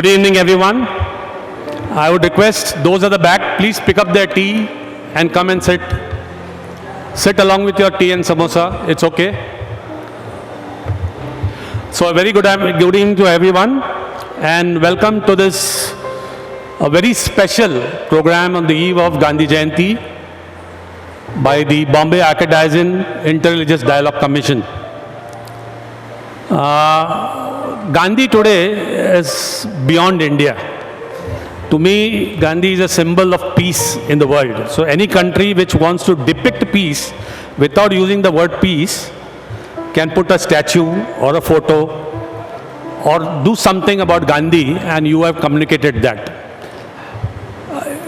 Good evening, everyone. I would request those at the back, please pick up their tea and come and sit. Sit along with your tea and samosa. It's okay. So a very good evening to everyone and welcome to this a very special program on the eve of Gandhi Jayanti by the Bombay Archdiocese Interreligious Dialogue Commission. Gandhi today is beyond India. To me, Gandhi is a symbol of peace in the world. So any country which wants to depict peace without using the word peace can put a statue or a photo or do something about Gandhi and you have communicated that.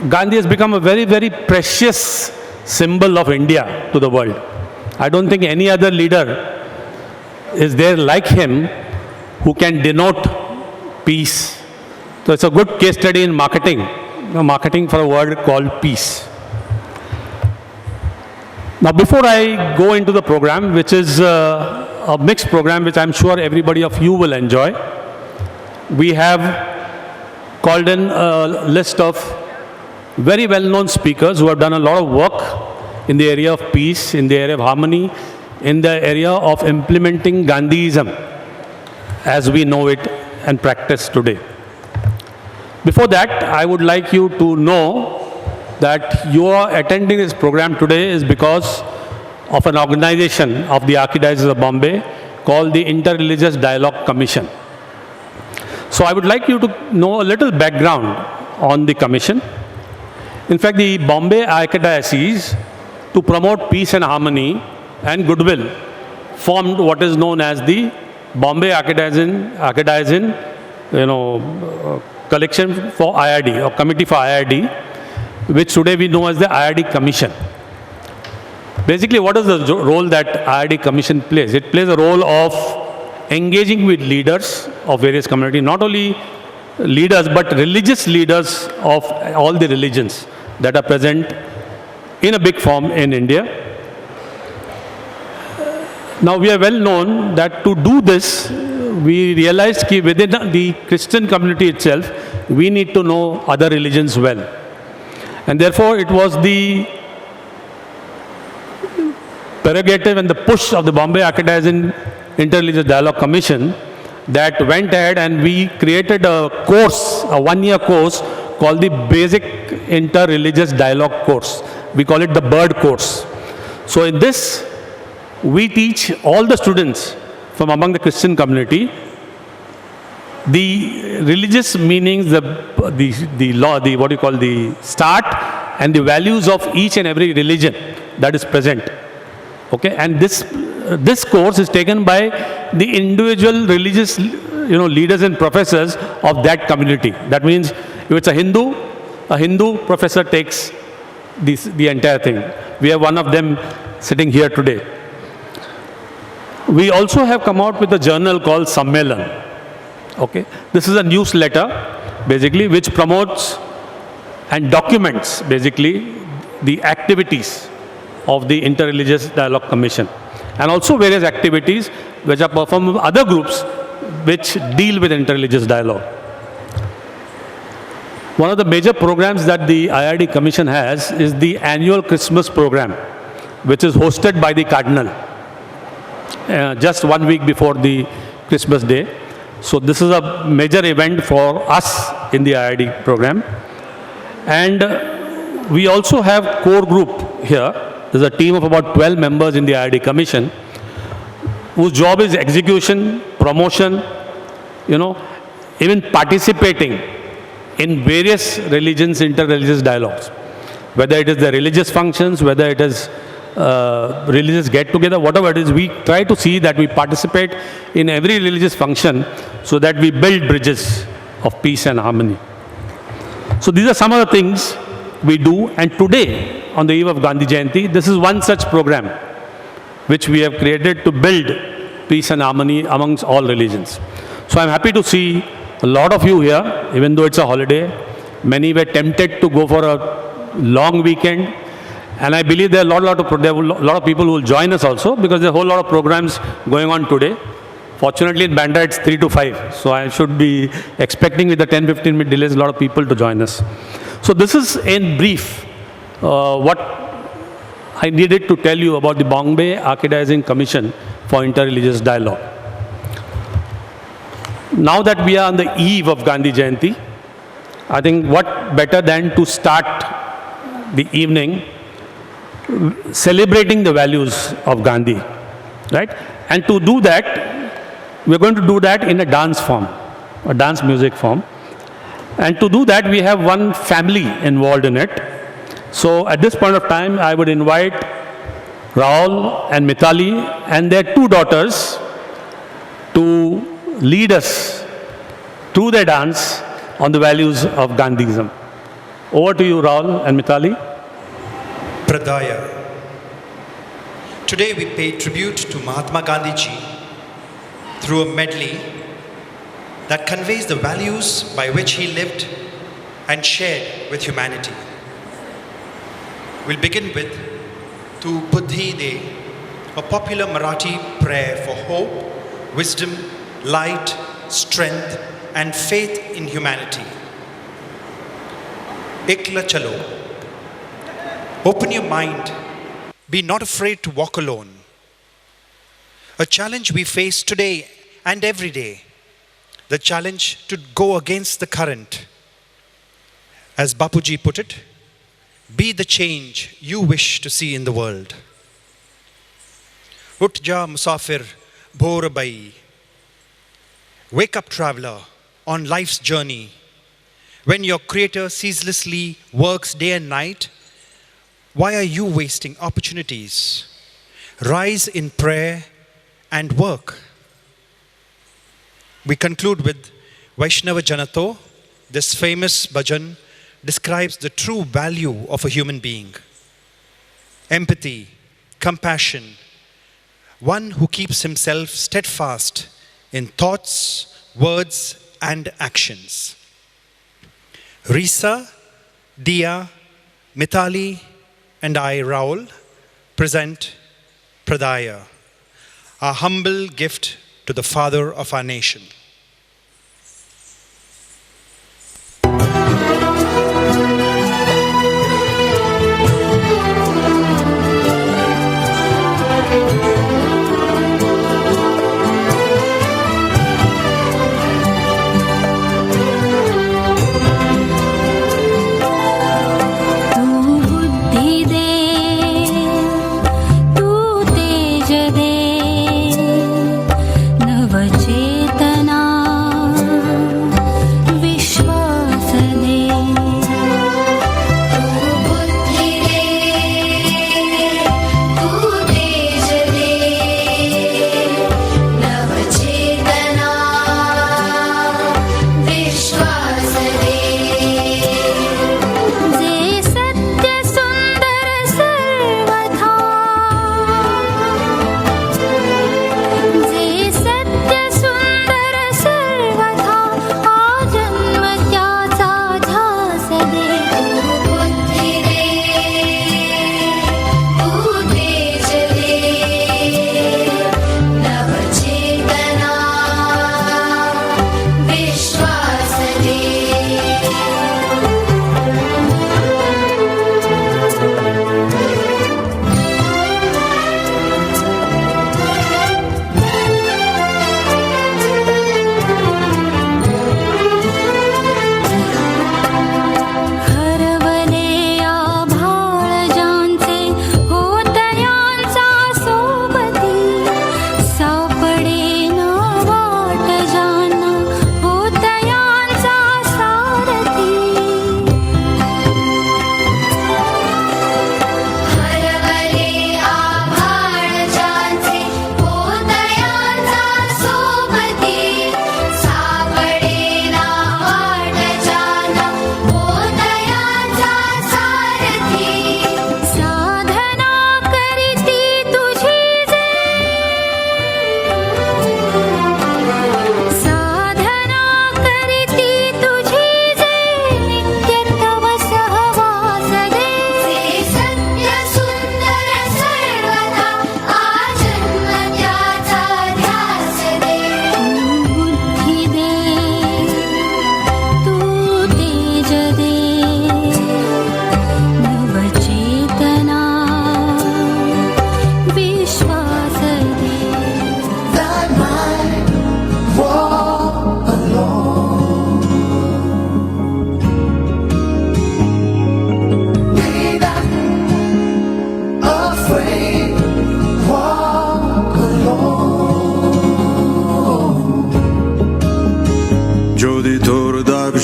Gandhi has become a very, very precious symbol of India to the world. I don't think any other leader is there like him who can denote peace. So it's a good case study in marketing, marketing for a word called peace. Now before I go into the program, which is a mixed program which I'm sure everybody of you will enjoy, we have called in a list of very well-known speakers who have done a lot of work in the area of peace, in the area of harmony, in the area of implementing Gandhiism as we know it and practice today. Before that, I would like you to know that you are attending this program today is because of an organization of the Archdiocese of Bombay called the Interreligious Dialogue Commission. So I would like you to know a little background on the commission. In fact, the Bombay Archdiocese, to promote peace and harmony and goodwill, formed what is known as the Bombay Archdiocese collection for IRD or committee for IRD, which today we know as the IRD Commission. Basically, what is the role that IRD Commission plays? It plays a role of engaging with leaders of various communities, not only leaders but religious leaders of all the religions that are present in a big form in India. Now we are well known that to do this, we realized that within the Christian community itself, we need to know other religions well. And therefore, it was the prerogative and the push of the Bombay Archdiocese Interreligious Dialogue Commission that went ahead and we created a course, a one-year course called the Basic Interreligious Dialogue Course. We call it the BIRD course. So in this, we teach all the students from among the Christian community the religious meanings, the start and the values of each and every religion that is present. Okay, and this course is taken by the individual religious leaders and professors of that community. That means if it's a Hindu professor takes the entire thing. We have one of them sitting here today. We also have come out with a journal called Sammelan. Okay, this is a newsletter basically which promotes and documents basically the activities of the Interreligious Dialogue Commission and also various activities which are performed by other groups which deal with interreligious dialogue. One of the major programs that the IRD Commission has is the annual Christmas program, which is hosted by the Cardinal just 1 week before the Christmas day. So this is a major event for us in the IRD program. And we also have core group here. There's a team of about 12 members in the IRD Commission whose job is execution, promotion, even participating in various religions, interreligious dialogues. Whether it is the religious functions, whether it is religious get-together, whatever it is, we try to see that we participate in every religious function so that we build bridges of peace and harmony. So these are some of the things we do, and today, on the eve of Gandhi Jayanti, this is one such program which we have created to build peace and harmony amongst all religions. So I'm happy to see a lot of you here, even though it's a holiday. Many were tempted to go for a long weekend. And I believe there are a lot of people who will join us also because there are a whole lot of programs going on today Fortunately, in Bandra, it's 3 to 5. So I should be expecting with the 10-15 minute delays, a lot of people to join us. So this is in brief what I needed to tell you about the Bombay Archidizing Commission for Interreligious Dialogue. Now that we are on the eve of Gandhi Jayanti, I think what better than to start the evening celebrating the values of Gandhi, right? And to do that, we're going to do that in a dance form, a dance music form. And to do that, we have one family involved in it. So at this point of time, I would invite Rahul and Mithali and their 2 daughters to lead us through their dance on the values of Gandhism. Over to you, Rahul and Mithali. Pradaya. Today we pay tribute to Mahatma Gandhi ji through a medley that conveys the values by which he lived and shared with humanity. We'll begin with Tu Buddhi De, a popular Marathi prayer for hope, wisdom, light, strength, and faith in humanity. Ekla Chalo. Open your mind. Be not afraid to walk alone. A challenge we face today and every day. The challenge to go against the current. As Bapuji put it, be the change you wish to see in the world. Ut ja musafir bhor bai. Wake up, traveler, on life's journey. When your Creator ceaselessly works day and night, why are you wasting opportunities? Rise in prayer and work. We conclude with Vaishnava Janato. This famous bhajan describes the true value of a human being. Empathy, compassion, one who keeps himself steadfast in thoughts, words, and actions. Risa, Dia, Mithali, and I, Rahul, present Pradaya, our humble gift to the father of our nation. नवचेतना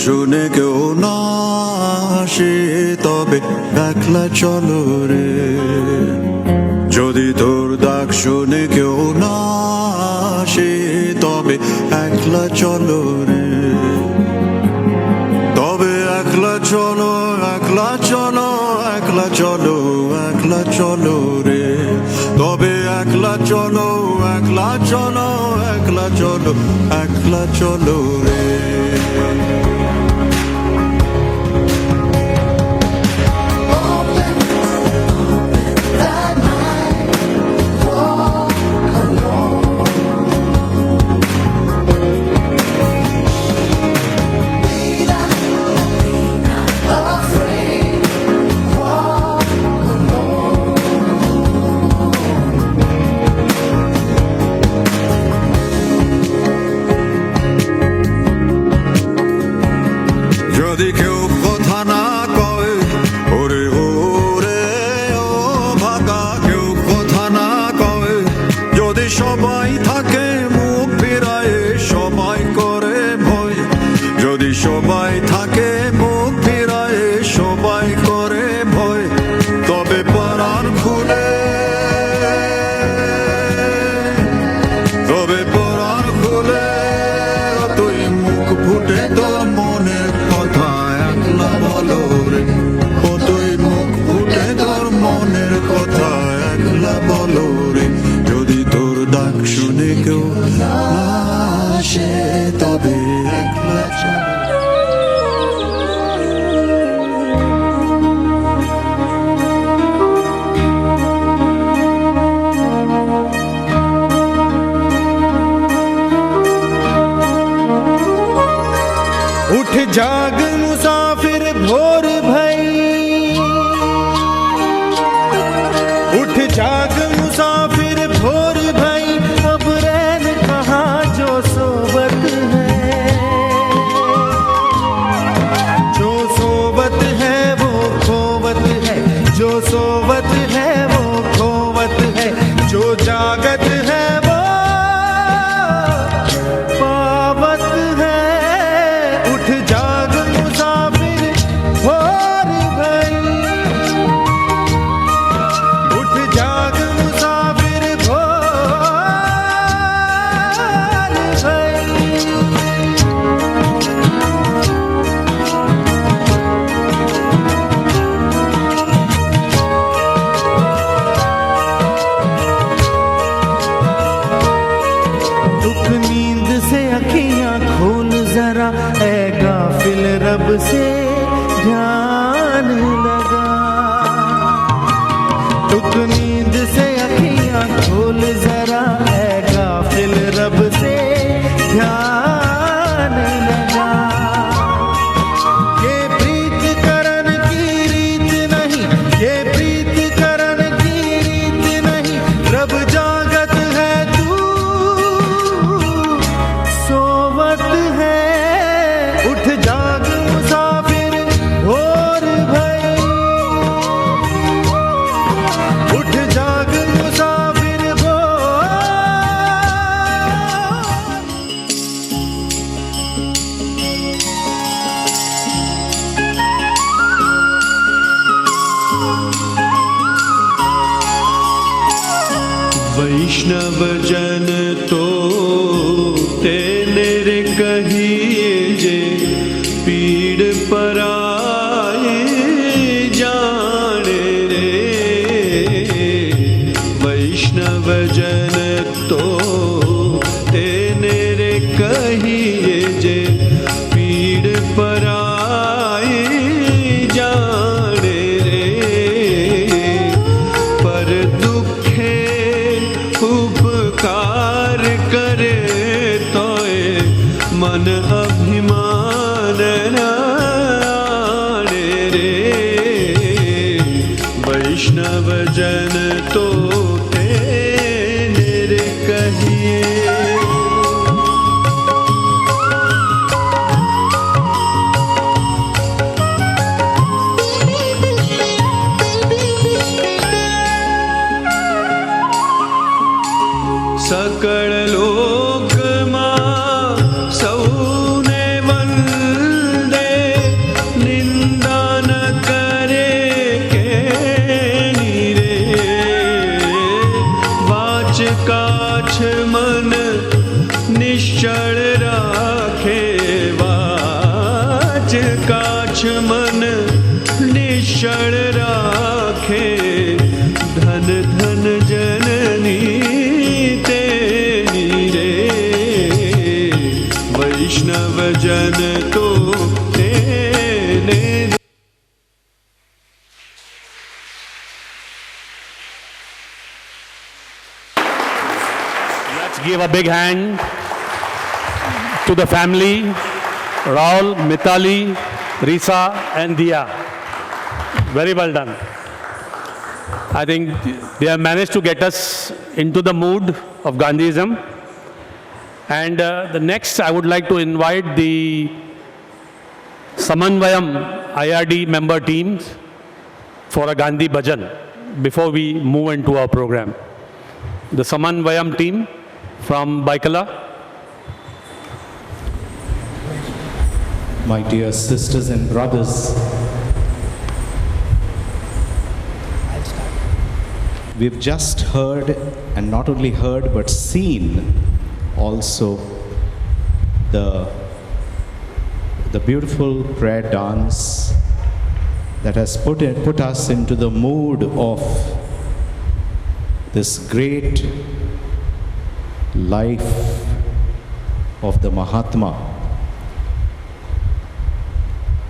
শুনে কেউ না আসে তবে একলা চলো রে। যদি তোর ডাক শুনে কেউ না আসে তবে একলা চলো রে। তবে একলা চলো, একলা চলো, একলা চলো, একলা চলো রে। তবে একলা চলো, একলা চলো, একলা চলো, একলা চলো রে। যদি কেউ কথা না কয় ওরে ওরে ও ভাগা, কেউ কথা না কয়, যদি সবাই থাকে মুখ ফিরায় সবাই করে ভয়, যদি সবাই থাকে মুখ ফিরায় সবাই করে ভয়, তবে পরাণ খুলে, তবে পরাণ খুলে তুই মুখ ফুটে তোর মনের কথা একলা বলো রে। ও তুই মুখ ফুটে তোর মনের কথা একলা বলো রে। যদি তোর ডাক শুনে কেউ না আসে তবে একলা চলো। उठ जाग मुसाफिर भोर भई, उठ जाग मुसाफिर भोर भई, अब रैन कहाँ जो सोवत है, जो सोवत है वो खोवत है, जो सोवत है वो खोवत है, जो जागत है वो पावत है। उठ जाग मुसाफिर भोर भई, उठ जाग मुसाफिर भोर भई। दुख नींद से अखियां खोल जरा, ऐ गाफिल रब से ध्यान लगा। दुख नींद से अखियां खोल जरा, ऐ गाफिल रब से ध्यान लगा। ये प्रीत करन की रीत नहीं, ये प्रीत करन की रीत नहीं, रब जागत है तू सोवत है। उठ जाग मुसाफिर भोर भई, उठ जाग मुसाफिर भोर। वैष्णव जन तो तेरे कहिए जे, पीड़ पराए जाने रे। वैष्णव जन तो तेरे कहिए जे, पीड़ पराए जाने रे। पर दुखे उपकार करे तोय मन अभिमान आने रे। वैष्णव जन तो तेरे कहिए। सकल लोक मा सौ लक्ष्मण निश्चल राखे, धन धन जननी तेनी रे, वैष्णव जन तो तेने। Let's give a big hand to the family, Raul, Mitali, Risa and Dia. Very well done. I think they have managed to get us into the mood of Gandhiism. And the next, I would like to invite the Samanvayam IRD member teams for a Gandhi bhajan before we move into our program. The Samanvayam team from Baikala. My dear sisters and brothers, we've just heard, and not only heard but seen also the beautiful prayer dance that has put us into the mood of this great life of the Mahatma.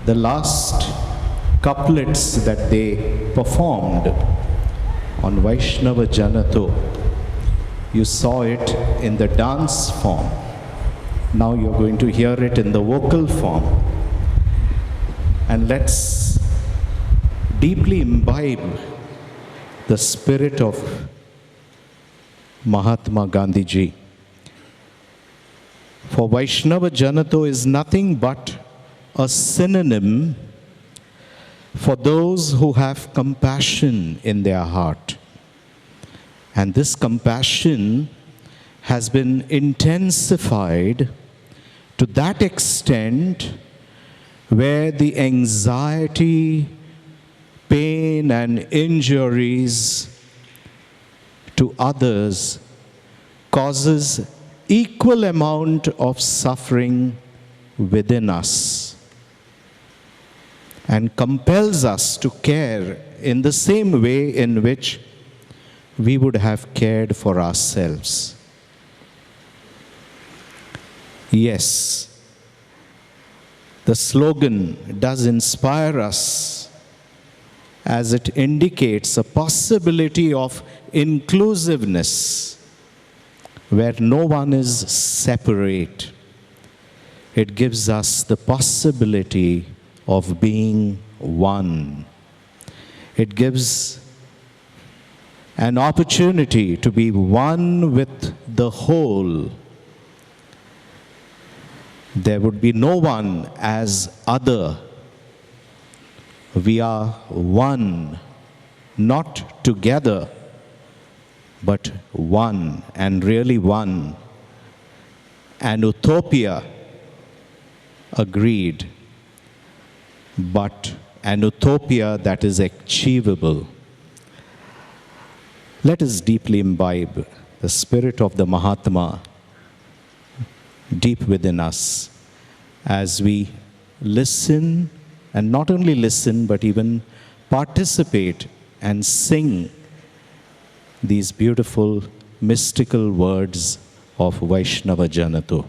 The last couplets that they performed on Vaishnava Janato, you saw it in the dance form. Now you're going to hear it in the vocal form. And let's deeply imbibe the spirit of Mahatma Gandhi ji. For Vaishnava Janato is nothing but a synonym for those who have compassion in their heart. And this compassion has been intensified to that extent where the anxiety, pain, and injuries to others causes equal amount of suffering within us and compels us to care in the same way in which we would have cared for ourselves. Yes, the slogan does inspire us as it indicates a possibility of inclusiveness where no one is separate. It gives us the possibility of being one. It gives an opportunity to be one with the whole. There would be no one as other. We are one, not together, but one, and really one. An utopia, agreed, but an utopia that is achievable. Let us deeply imbibe the spirit of the Mahatma deep within us as we listen, and not only listen, but even participate and sing these beautiful mystical words of Vaishnava Janato.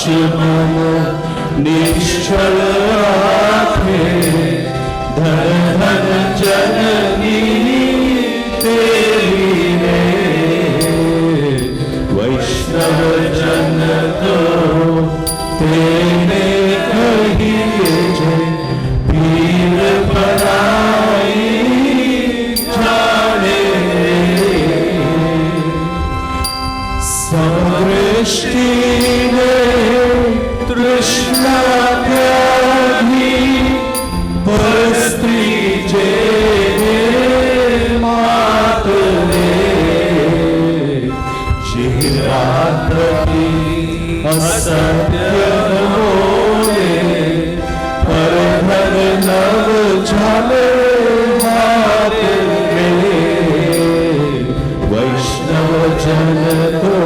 मन निश्चल राखे धन धन जननी तेरी रे वैष्णव जन तो तेरे कहिए जय पीर पराई जाने समृष्टि तृष्णा त्यागी परस्त्री जे मात चिरात्री असत्य बोले पर धन नव झाले हाथ में वैष्णव जन को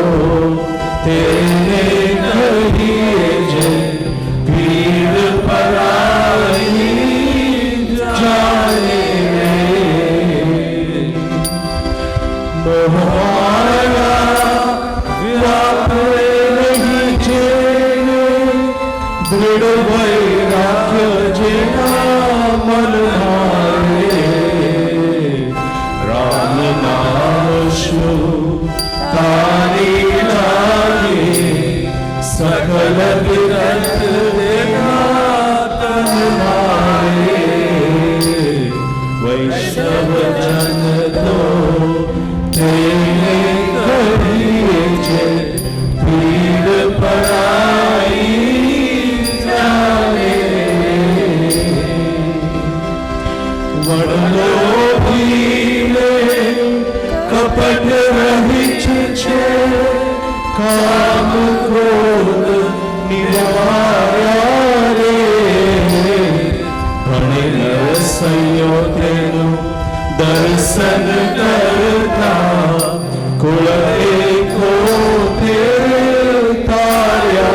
तेरे कहिए जय पीर पराई जाने मोहमाया व्यापे नहीं चेने दृढ़ वैराग्य जेना मन मारे राम नाम शु तारी लागे सकल विरत देना तन मारे वैष्णव जन तो तेरे कहिए जय पीर पराई जाने वडलो भीले कपट रहित छे काम क्रोध निवारा रे भणे नरसैयो तेनु दर्शन करता कुल एको तेरे तार्या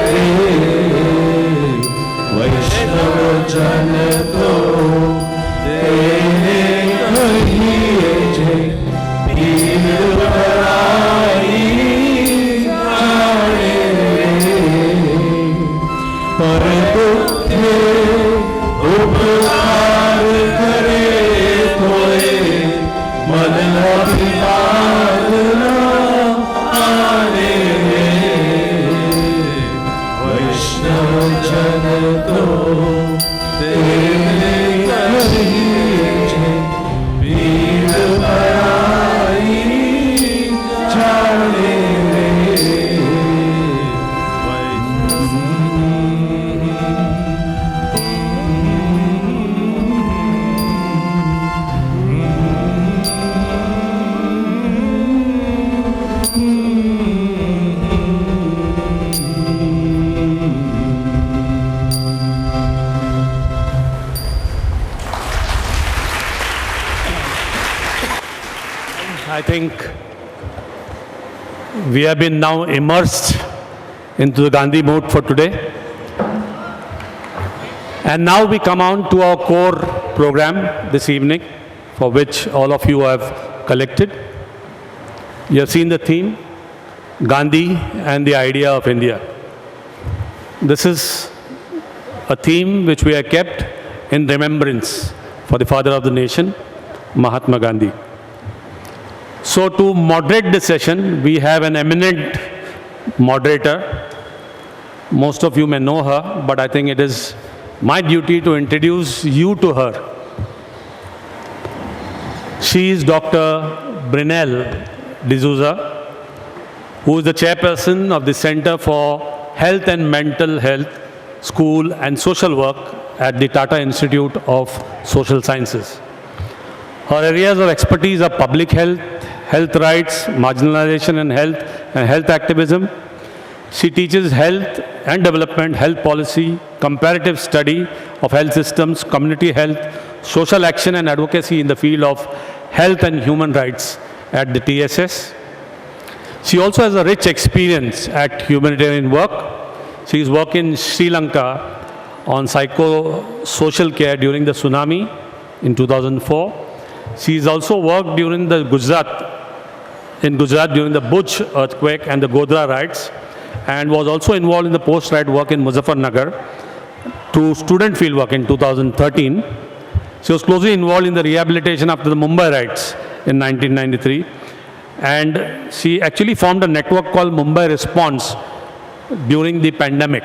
रे वैष्णव जन तो तेरे कहिए जय पीर पराई जाने पर दुखे उपकार करे तोए मन अभिमान न आने वैष्णव जन तो तेरे कहिए जय पीर पराई जाने I think we have been now immersed into the Gandhi mood for today. And now we come on to our core program this evening, for which all of you have collected. You have seen the theme, Gandhi and the idea of India. This is a theme which we have kept in remembrance for the father of the nation, Mahatma Gandhi. So to moderate this session, we have an eminent moderator. Most of you may know her, but I think it is my duty to introduce you to her. She is Dr. Brynel D'Souza, who is the chairperson of the Center for Health and Mental Health, School and Social Work at the Tata Institute of Social Sciences. Her areas of expertise are public health, health rights, marginalization and health activism. She teaches health and development, health policy, comparative study of health systems, community health, social action and advocacy in the field of health and human rights at the TSS. She also has a rich experience at humanitarian work. She has worked in Sri Lanka on psycho-social care during the tsunami in 2004. She has also worked during in Gujarat during the Bhuj earthquake and the Godhra riots, and was also involved in the post-riot work in Muzaffarnagar through student field work in 2013. She was closely involved in the rehabilitation after the Mumbai riots in 1993, and she actually formed a network called Mumbai Response during the pandemic.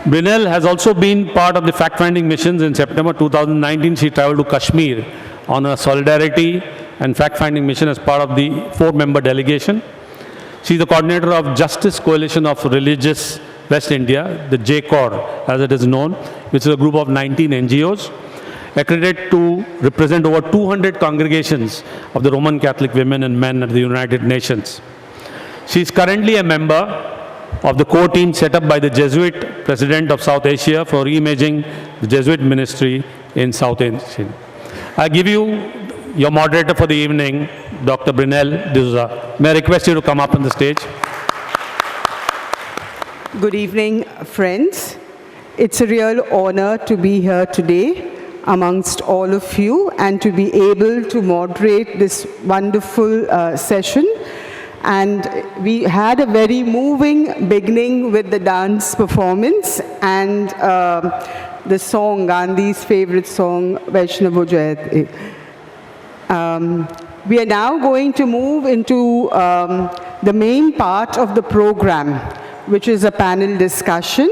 Brynel has also been part of the fact-finding missions. In September 2019, she traveled to Kashmir on a solidarity and fact-finding mission as part of the 4-member delegation. She is the coordinator of Justice Coalition of Religious West India, the JCOR as it is known, which is a group of 19 NGOs, accredited to represent over 200 congregations of the Roman Catholic women and men at the United Nations. She is currently a member of the core team set up by the Jesuit President of South Asia for reimaging the Jesuit ministry in South Asia. I give you your moderator for the evening, Dr. Brynel D'Souza. May I request you to come up on the stage? Good evening, friends. It's a real honor to be here today amongst all of you and to be able to moderate this wonderful session. And we had a very moving beginning with the dance performance and the song, Gandhi's favorite song, Vaishnavo Jayate. We are now going to move into the main part of the program, which is a panel discussion.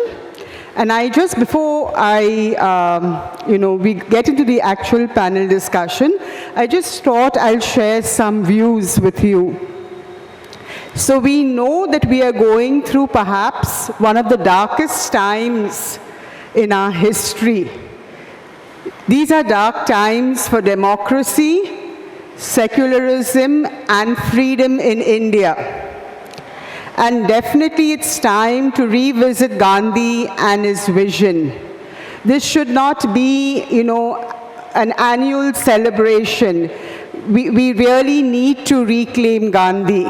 And before we get into the actual panel discussion, I just thought I'll share some views with you. So we know that we are going through perhaps one of the darkest times in our history. These are dark times for democracy, secularism, and freedom in India. And definitely it's time to revisit Gandhi and his vision. This should not be, an annual celebration. We really need to reclaim Gandhi.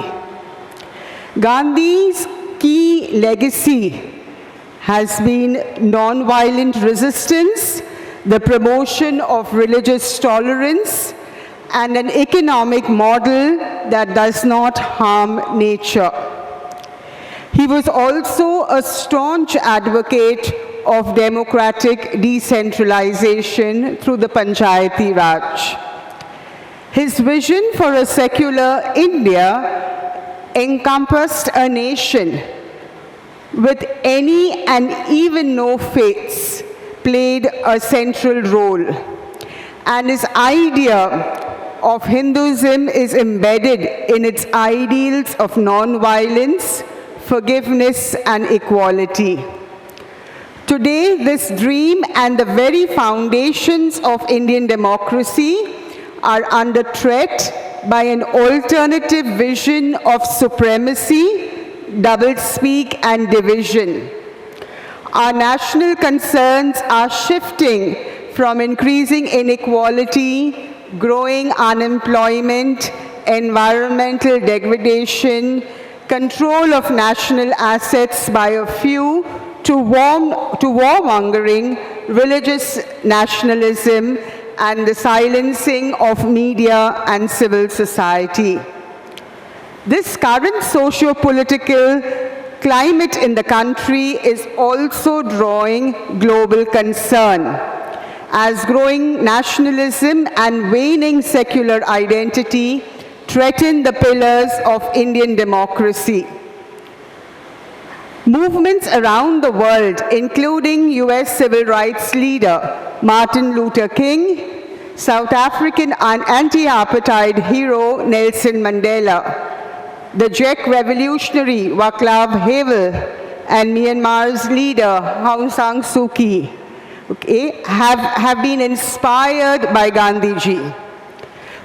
Gandhi's key legacy has been non-violent resistance, the promotion of religious tolerance, and an economic model that does not harm nature. He was also a staunch advocate of democratic decentralization through the Panchayati Raj. His vision for a secular India encompassed a nation with any and even no faiths played a central role. And his idea of Hinduism is embedded in its ideals of non-violence, forgiveness, and equality. Today, this dream and the very foundations of Indian democracy are under threat by an alternative vision of supremacy, doublespeak, and division. Our national concerns are shifting from increasing inequality, growing unemployment, environmental degradation, control of national assets by a few, to warmongering, religious nationalism, and the silencing of media and civil society. This current socio-political climate in the country is also drawing global concern, as growing nationalism and waning secular identity threaten the pillars of Indian democracy. Movements around the world, including US civil rights leader Martin Luther King, South African anti-apartheid hero Nelson Mandela, the Czech revolutionary Václav Havel, and Myanmar's leader Aung San Suu Kyi, have been inspired by Gandhiji.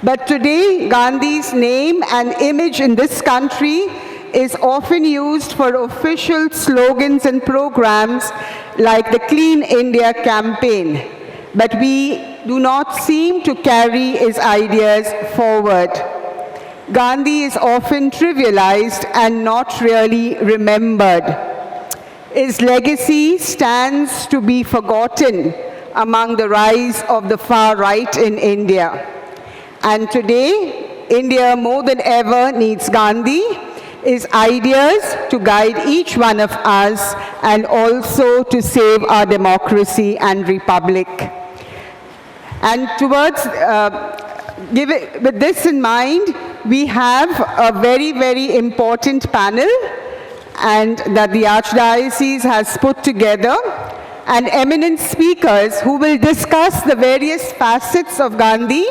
But today, Gandhi's name and image in this country is often used for official slogans and programs like the Clean India campaign, but we do not seem to carry his ideas forward. Gandhi is often trivialized and not really remembered. His legacy stands to be forgotten among the rise of the far right in India. And today, India more than ever needs Gandhi. is ideas to guide each one of us and also to save our democracy and republic. And with this in mind, we have a very, very important panel and that the Archdiocese has put together, and eminent speakers who will discuss the various facets of Gandhi,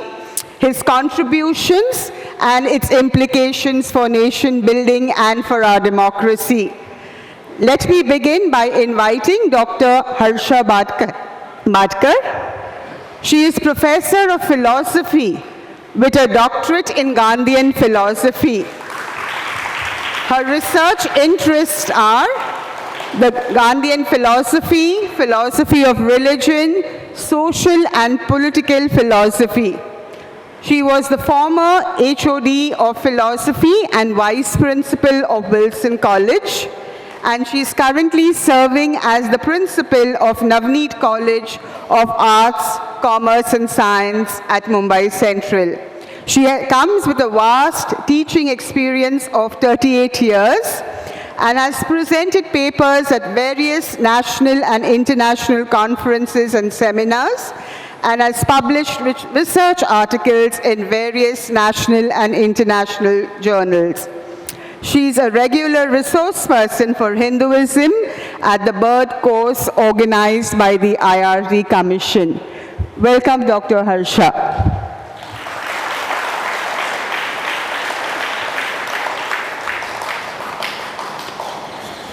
his contributions, and its implications for nation building and for our democracy. Let me begin by inviting Dr. Harsha Badkar. She is Professor of Philosophy with a doctorate in Gandhian philosophy. Her research interests are the Gandhian philosophy, philosophy of religion, social and political philosophy. She was the former HOD of philosophy and vice principal of Wilson College, and she is currently serving as the principal of Navneet College of Arts, Commerce and Science at Mumbai Central. She comes with a vast teaching experience of 38 years and has presented papers at various national and international conferences and seminars, and has published research articles in various national and international journals. She is a regular resource person for Hinduism at the Bird course organized by the IRD Commission. Welcome, Dr. Harsha.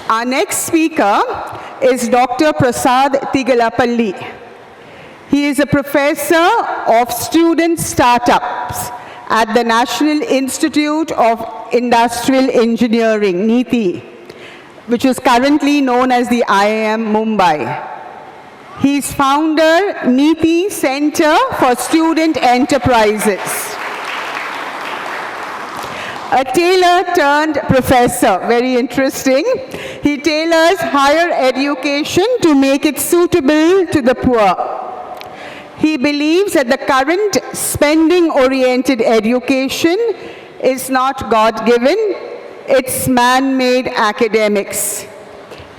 Our next speaker is Dr. Prasad Tigalapalli. He is a professor of student startups at the National Institute of Industrial Engineering, NITI, which is currently known as the IIM Mumbai. He is founder, NITI Center for Student Enterprises. A tailor turned professor, very interesting. He tailors higher education to make it suitable to the poor. He believes that the current spending-oriented education is not God-given, it's man-made academics.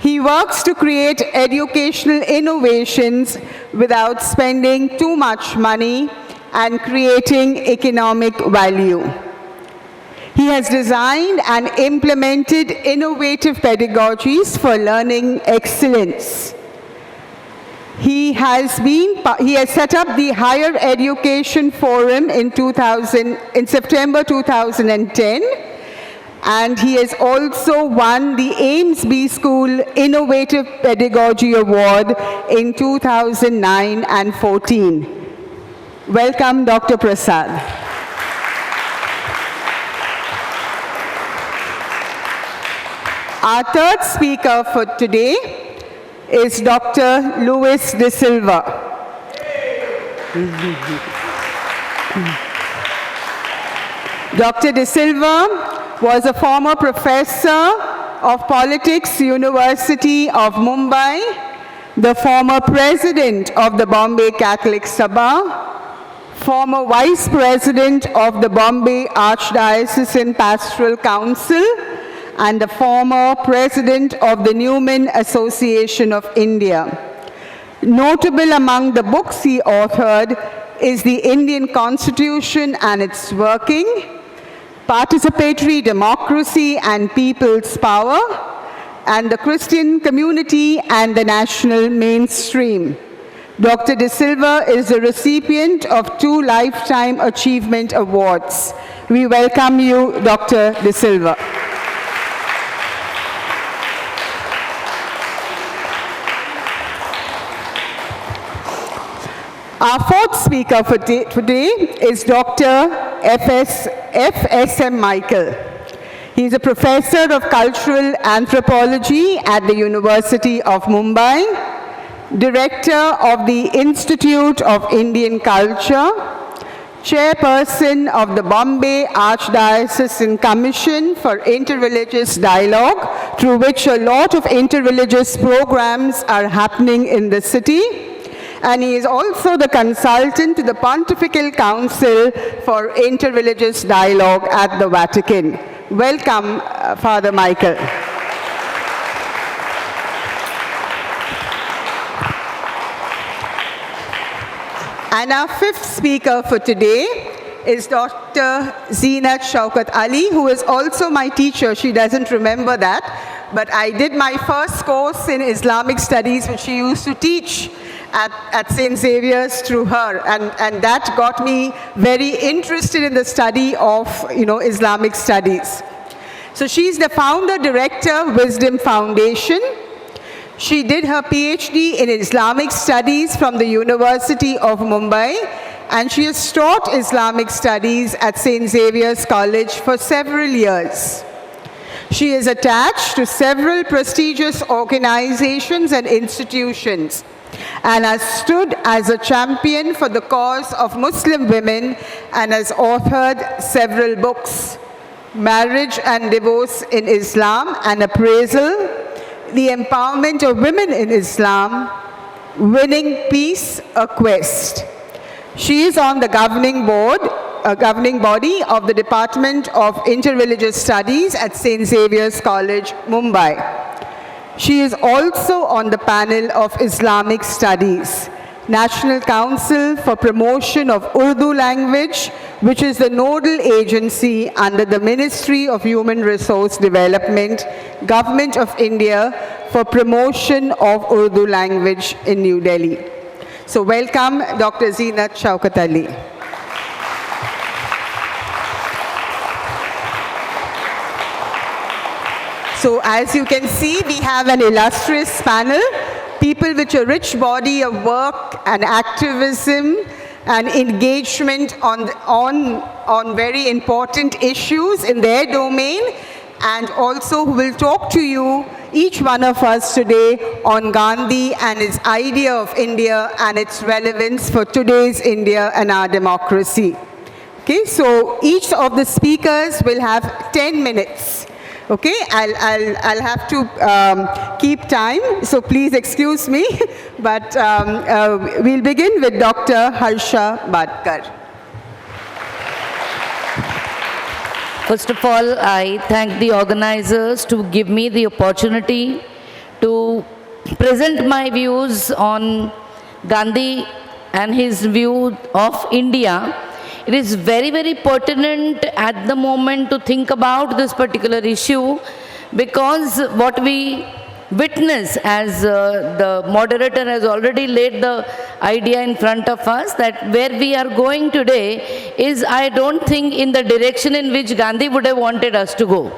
He works to create educational innovations without spending too much money and creating economic value. He has designed and implemented innovative pedagogies for learning excellence. He has set up the Higher Education Forum in September 2010, and he has also won the Ames B School Innovative Pedagogy Award in 2009 and 14. Welcome, Dr. Prasad. Our third speaker for today is Dr. Luis de Silva. Dr. de Silva was a former professor of politics, University of Mumbai, the former president of the Bombay Catholic Sabha, former vice president of the Bombay Archdiocesan Pastoral Council, and the former president of the Newman Association of India. Notable among the books he authored is the Indian Constitution and its working, Participatory Democracy and People's Power, and the Christian Community and the National Mainstream. Dr. de Silva is the recipient of 2 Lifetime Achievement Awards. We welcome you, Dr. de Silva. Our fourth speaker for today is Dr. F.S.M. Michael. He is a professor of cultural anthropology at the University of Mumbai, director of the Institute of Indian Culture, chairperson of the Bombay Archdiocesan Commission for Interreligious Dialogue, through which a lot of interreligious programs are happening in the city. And he is also the consultant to the Pontifical Council for Interreligious Dialogue at the Vatican. Welcome, Father Michael. And our fifth speaker for today is Dr. Zeenat Shaukat Ali, who is also my teacher. She doesn't remember that, but I did my first course in Islamic studies, which she used to teach at St. Xavier's through her, and that got me very interested in the study of, Islamic studies. So she's the founder director, Wisdom Foundation. She did her PhD in Islamic studies from the University of Mumbai, and she has taught Islamic studies at St. Xavier's College for several years. She is attached to several prestigious organizations and institutions and has stood as a champion for the cause of Muslim women and has authored several books: Marriage and Divorce in Islam, An Appraisal, The Empowerment of Women in Islam, Winning Peace, A Quest. She is on the governing body of the Department of Interreligious Studies at St. Xavier's College, Mumbai. She is also on the panel of Islamic Studies, National Council for Promotion of Urdu Language, which is the nodal agency under the Ministry of Human Resource Development, Government of India, for promotion of Urdu language in New Delhi. So welcome, Dr. Zeenat Shaukat Ali. So as you can see, we have an illustrious panel, people with a rich body of work and activism and engagement on very important issues in their domain, and also who will talk to you, each one of us today, on Gandhi and his idea of India and its relevance for today's India and our democracy. Okay, so each of the speakers will have 10 minutes. Okay, I'll have to keep time, so please excuse me, but we'll begin with Dr. Harsha Badkar. First of all, I thank the organizers to give me the opportunity to present my views on Gandhi and his view of India. It is very, very pertinent at the moment to think about this particular issue, because what we witness, as the moderator has already laid the idea in front of us, that where we are going today is, I don't think, in the direction in which Gandhi would have wanted us to go.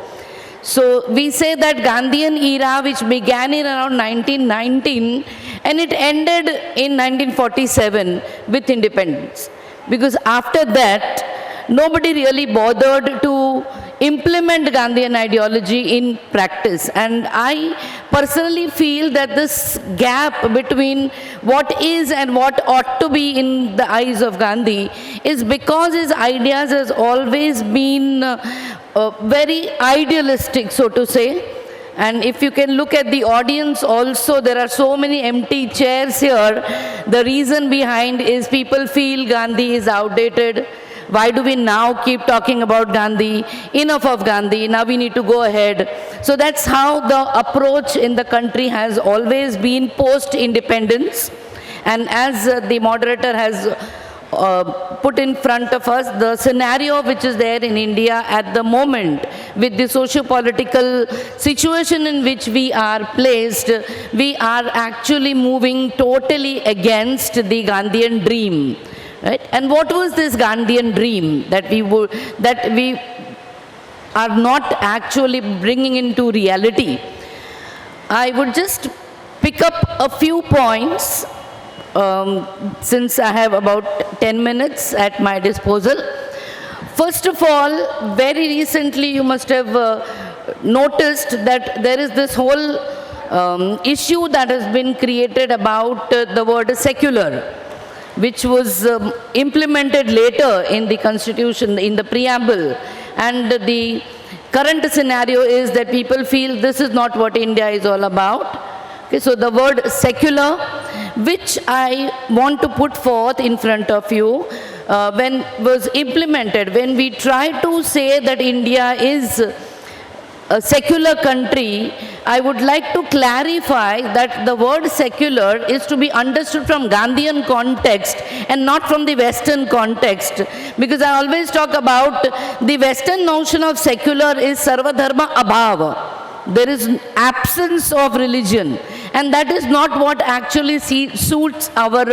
So we say that Gandhian era, which began in around 1919 and it ended in 1947 with independence. Because after that, nobody really bothered to implement Gandhian ideology in practice. And I personally feel that this gap between what is and what ought to be in the eyes of Gandhi is because his ideas has always been very idealistic, so to say. And if you can look at the audience also, there are so many empty chairs here. The reason behind is people feel Gandhi is outdated. Why do we now keep talking about Gandhi? Enough of Gandhi, now we need to go ahead. So that's how the approach in the country has always been post-independence. And as the moderator has put in front of us, the scenario which is there in India at the moment, with the socio-political situation in which we are placed, we are actually moving totally against the Gandhian dream. Right? And what was this Gandhian dream that we are not actually bringing into reality? I would just pick up a few points since I have about 10 minutes at my disposal. First of all, very recently you must have noticed that there is this whole issue that has been created about the word secular, which was implemented later in the constitution, in the preamble. And the current scenario is that people feel this is not what India is all about. Okay, so the word secular, which I want to put forth in front of you, when was implemented, when we try to say that India is a secular country, I would like to clarify that the word secular is to be understood from Gandhian context and not from the Western context. Because I always talk about the Western notion of secular is sarva dharma abhava. There is absence of religion, and that is not what actually suits our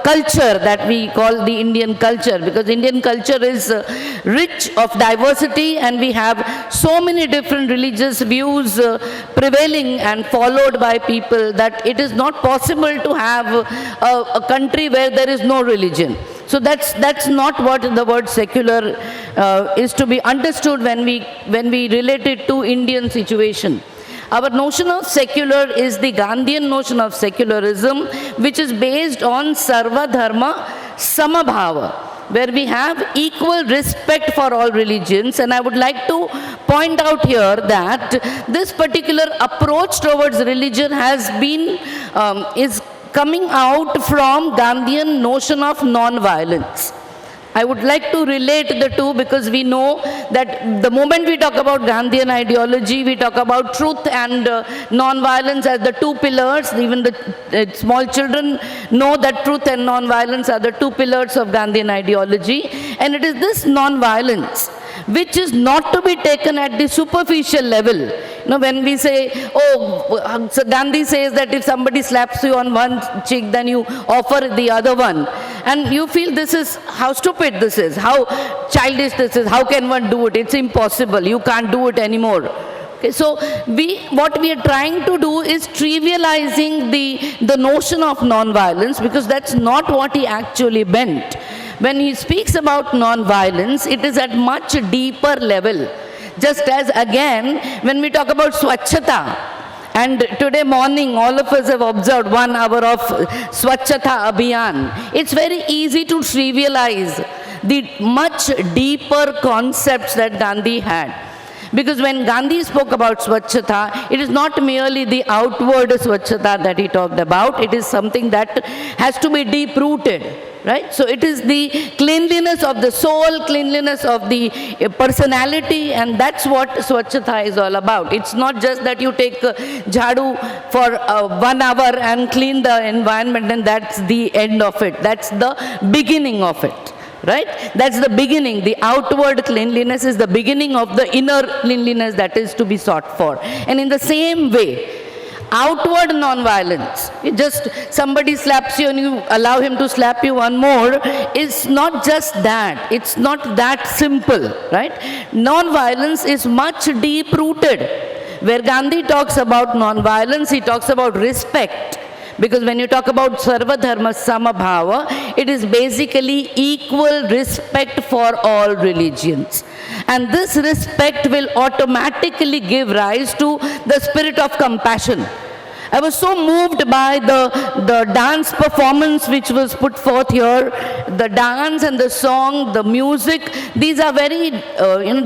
culture that we call the Indian culture, because Indian culture is rich of diversity and we have so many different religious views prevailing and followed by people that it is not possible to have a country where there is no religion. So that's not what the word secular is to be understood when we relate it to Indian situation. Our notion of secular is the Gandhian notion of secularism, which is based on sarva dharma samabhava, where we have equal respect for all religions. And I would like to point out here that this particular approach towards religion has been is coming out from Gandhian notion of non-violence. I would like to relate the two because we know that the moment we talk about Gandhian ideology, we talk about truth and non-violence as the two pillars. Even the small children know that truth and non-violence are the two pillars of Gandhian ideology. And it is this non-violence which is not to be taken at the superficial level. You know, when we say, oh, so Gandhi says that if somebody slaps you on one cheek, then you offer the other one. And you feel this is, how stupid this is, how childish this is, how can one do it? It's impossible, you can't do it anymore. Okay, so what we are trying to do is trivializing the notion of non-violence, because that's not what he actually meant. When he speaks about non-violence, it is at much deeper level. Just as again, when we talk about Swachhata, and today morning all of us have observed 1 hour of Swachhata Abhiyan, it's very easy to trivialize the much deeper concepts that Gandhi had. Because when Gandhi spoke about Swachhata, it is not merely the outward Swachhata that he talked about, it is something that has to be deep-rooted. Right? So it is the cleanliness of the soul, cleanliness of the personality, and that's what Swachhata is all about. It's not just that you take jhadu for 1 hour and clean the environment and that's the end of it. That's the beginning of it. Right? That's the beginning. The outward cleanliness is the beginning of the inner cleanliness that is to be sought for. And in the same way, outward non-violence, just somebody slaps you and you allow him to slap you one more, is not just that. It's not that simple, right? Non-violence is much deep-rooted. Where Gandhi talks about non-violence, he talks about respect. Because when you talk about sarva dharma samabhava, it is basically equal respect for all religions. And this respect will automatically give rise to the spirit of compassion. I was so moved by the dance performance which was put forth here. The dance and the song, the music, these are very,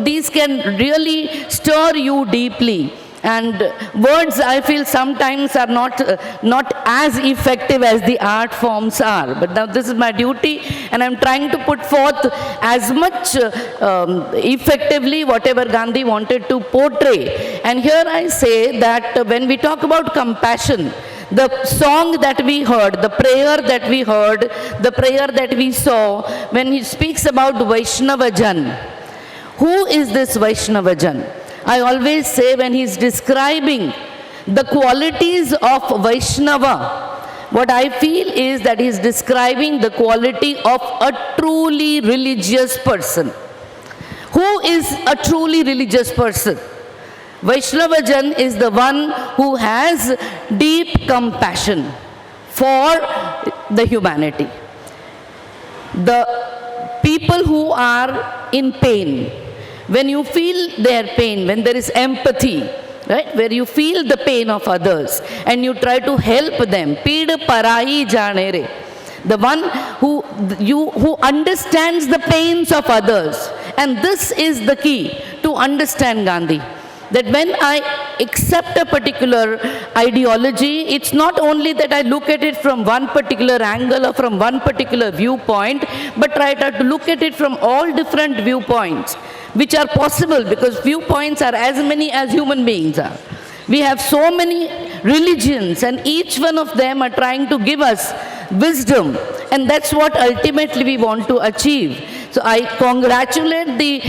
these can really stir you deeply. And words, I feel, sometimes are not as effective as the art forms are. But now this is my duty, and I'm trying to put forth as much effectively whatever Gandhi wanted to portray. And here I say that when we talk about compassion, the song that we heard, the prayer that we heard, the prayer that we saw, when he speaks about Vaishnavajan, who is this Vaishnavajan? I always say when he's describing the qualities of Vaishnava, what I feel is that he's describing the quality of a truly religious person. Who is a truly religious person? Vaishnavajan is the one who has deep compassion for the humanity. The people who are in pain, when you feel their pain, when there is empathy, right, where you feel the pain of others and you try to help them, pida parai janere, the one who understands the pains of others. And this is the key to understand Gandhi. that when I accept a particular ideology, it's not only that I look at it from one particular angle or from one particular viewpoint, but try to look at it from all different viewpoints, which are possible because viewpoints are as many as human beings are. We have so many religions and each one of them are trying to give us wisdom, and that's what ultimately we want to achieve. So I congratulate the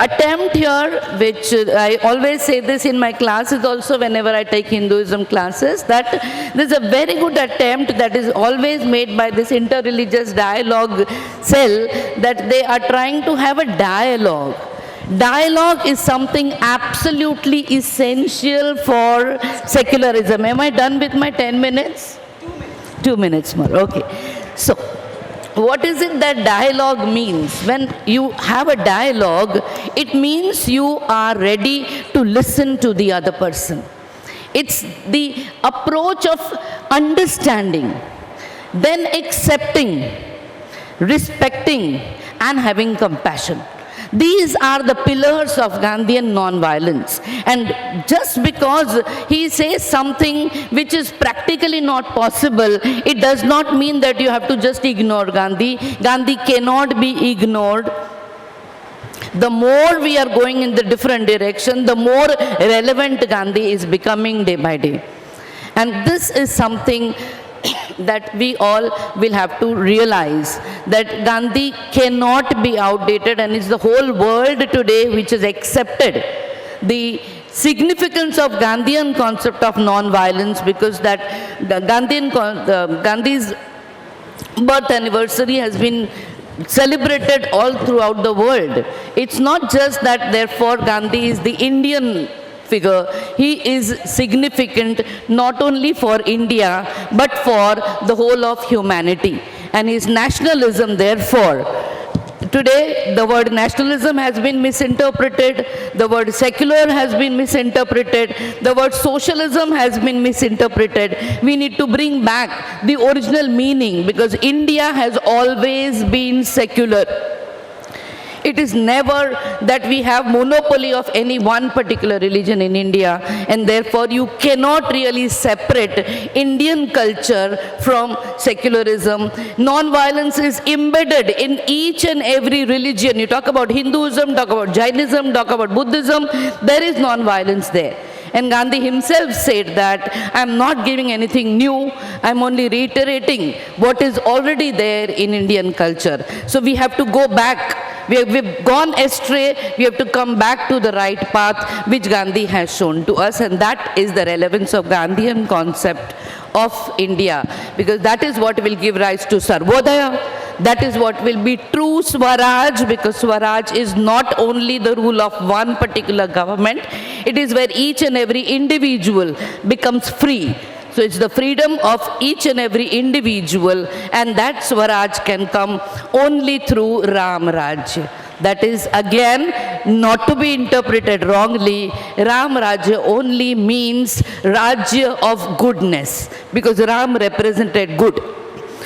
attempt here, which I always say this in my classes also whenever I take Hinduism classes, that there's a very good attempt that is always made by this interreligious dialogue cell, that they are trying to have a dialogue. Dialogue is something absolutely essential for secularism. Am I done with my 10 minutes? 2 minutes more, okay. So, what is it that dialogue means? When you have a dialogue, it means you are ready to listen to the other person. It's the approach of understanding, then accepting, respecting, and having compassion. These are the pillars of Gandhian non-violence. And just because he says something which is practically not possible, it does not mean that you have to just ignore Gandhi. Gandhi cannot be ignored. The more we are going in the different direction, the more relevant Gandhi is becoming day by day. And this is something that we all will have to realize, that Gandhi cannot be outdated, and it's the whole world today which has accepted the significance of Gandhian concept of non-violence, because that the Gandhi's birth anniversary has been celebrated all throughout the world. It's not just that therefore Gandhi is the Indian figure. He is significant not only for India but for the whole of humanity. And his nationalism, therefore, today the word nationalism has been misinterpreted, the word secular has been misinterpreted, the word socialism has been misinterpreted. We need to bring back the original meaning, because India has always been secular. It is never that we have monopoly of any one particular religion in India, and therefore you cannot really separate Indian culture from secularism. Non-violence is embedded in each and every religion. You talk about Hinduism, talk about Jainism, talk about Buddhism, there is non-violence there. And Gandhi himself said that I'm not giving anything new, I'm only reiterating what is already there in Indian culture. So we have to go back. We've gone astray, we have to come back to the right path which Gandhi has shown to us, and that is the relevance of Gandhian concept of India, because that is what will give rise to Sarvodaya, that is what will be true Swaraj, because Swaraj is not only the rule of one particular government, it is where each and every individual becomes free. So it's the freedom of each and every individual, and that Swaraj can come only through Ram Rajya. That is again not to be interpreted wrongly. Ram Rajya only means Rajya of goodness, because Ram represented good.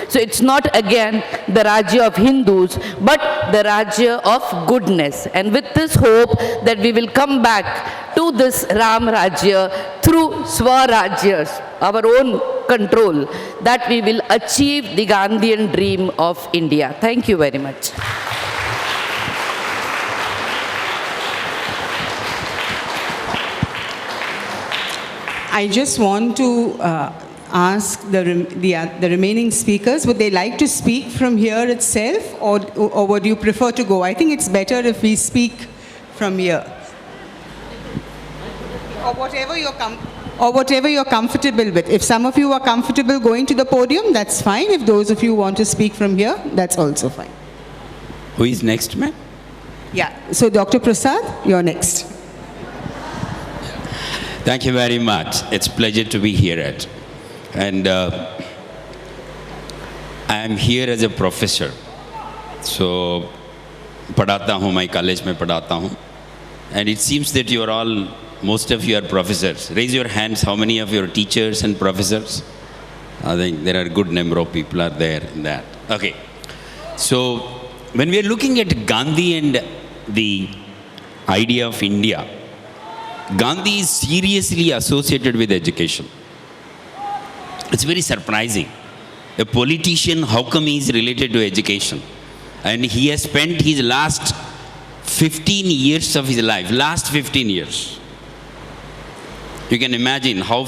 So it's not again the Rajya of Hindus, but the Rajya of goodness. And with this hope that we will come back to this Ram Rajya through Swarajyas, our own control, that we will achieve the Gandhian dream of India. Thank you very much. I just want to ask the remaining speakers, would they like to speak from here itself, or would you prefer to go? I think it's better if we speak from here. Or whatever you're comfortable with. If some of you are comfortable going to the podium, that's fine. If those of you want to speak from here, that's also fine. Who is next, ma'am? Yeah, so Dr. Prasad, you're next. Thank you very much. It's a pleasure to be here and I am here as a professor. So, पढ़ाता हूँ, मैं college में पढ़ाता हूँ. And it seems that you are all, most of you are professors. Raise your hands, how many of your teachers and professors? I think there are a good number of people are there in that. Okay. So, when we are looking at Gandhi and the idea of India, Gandhi is seriously associated with education. It's very surprising. A politician, how come he is related to education? And he has spent his last 15 years of his life, last 15 years. You can imagine how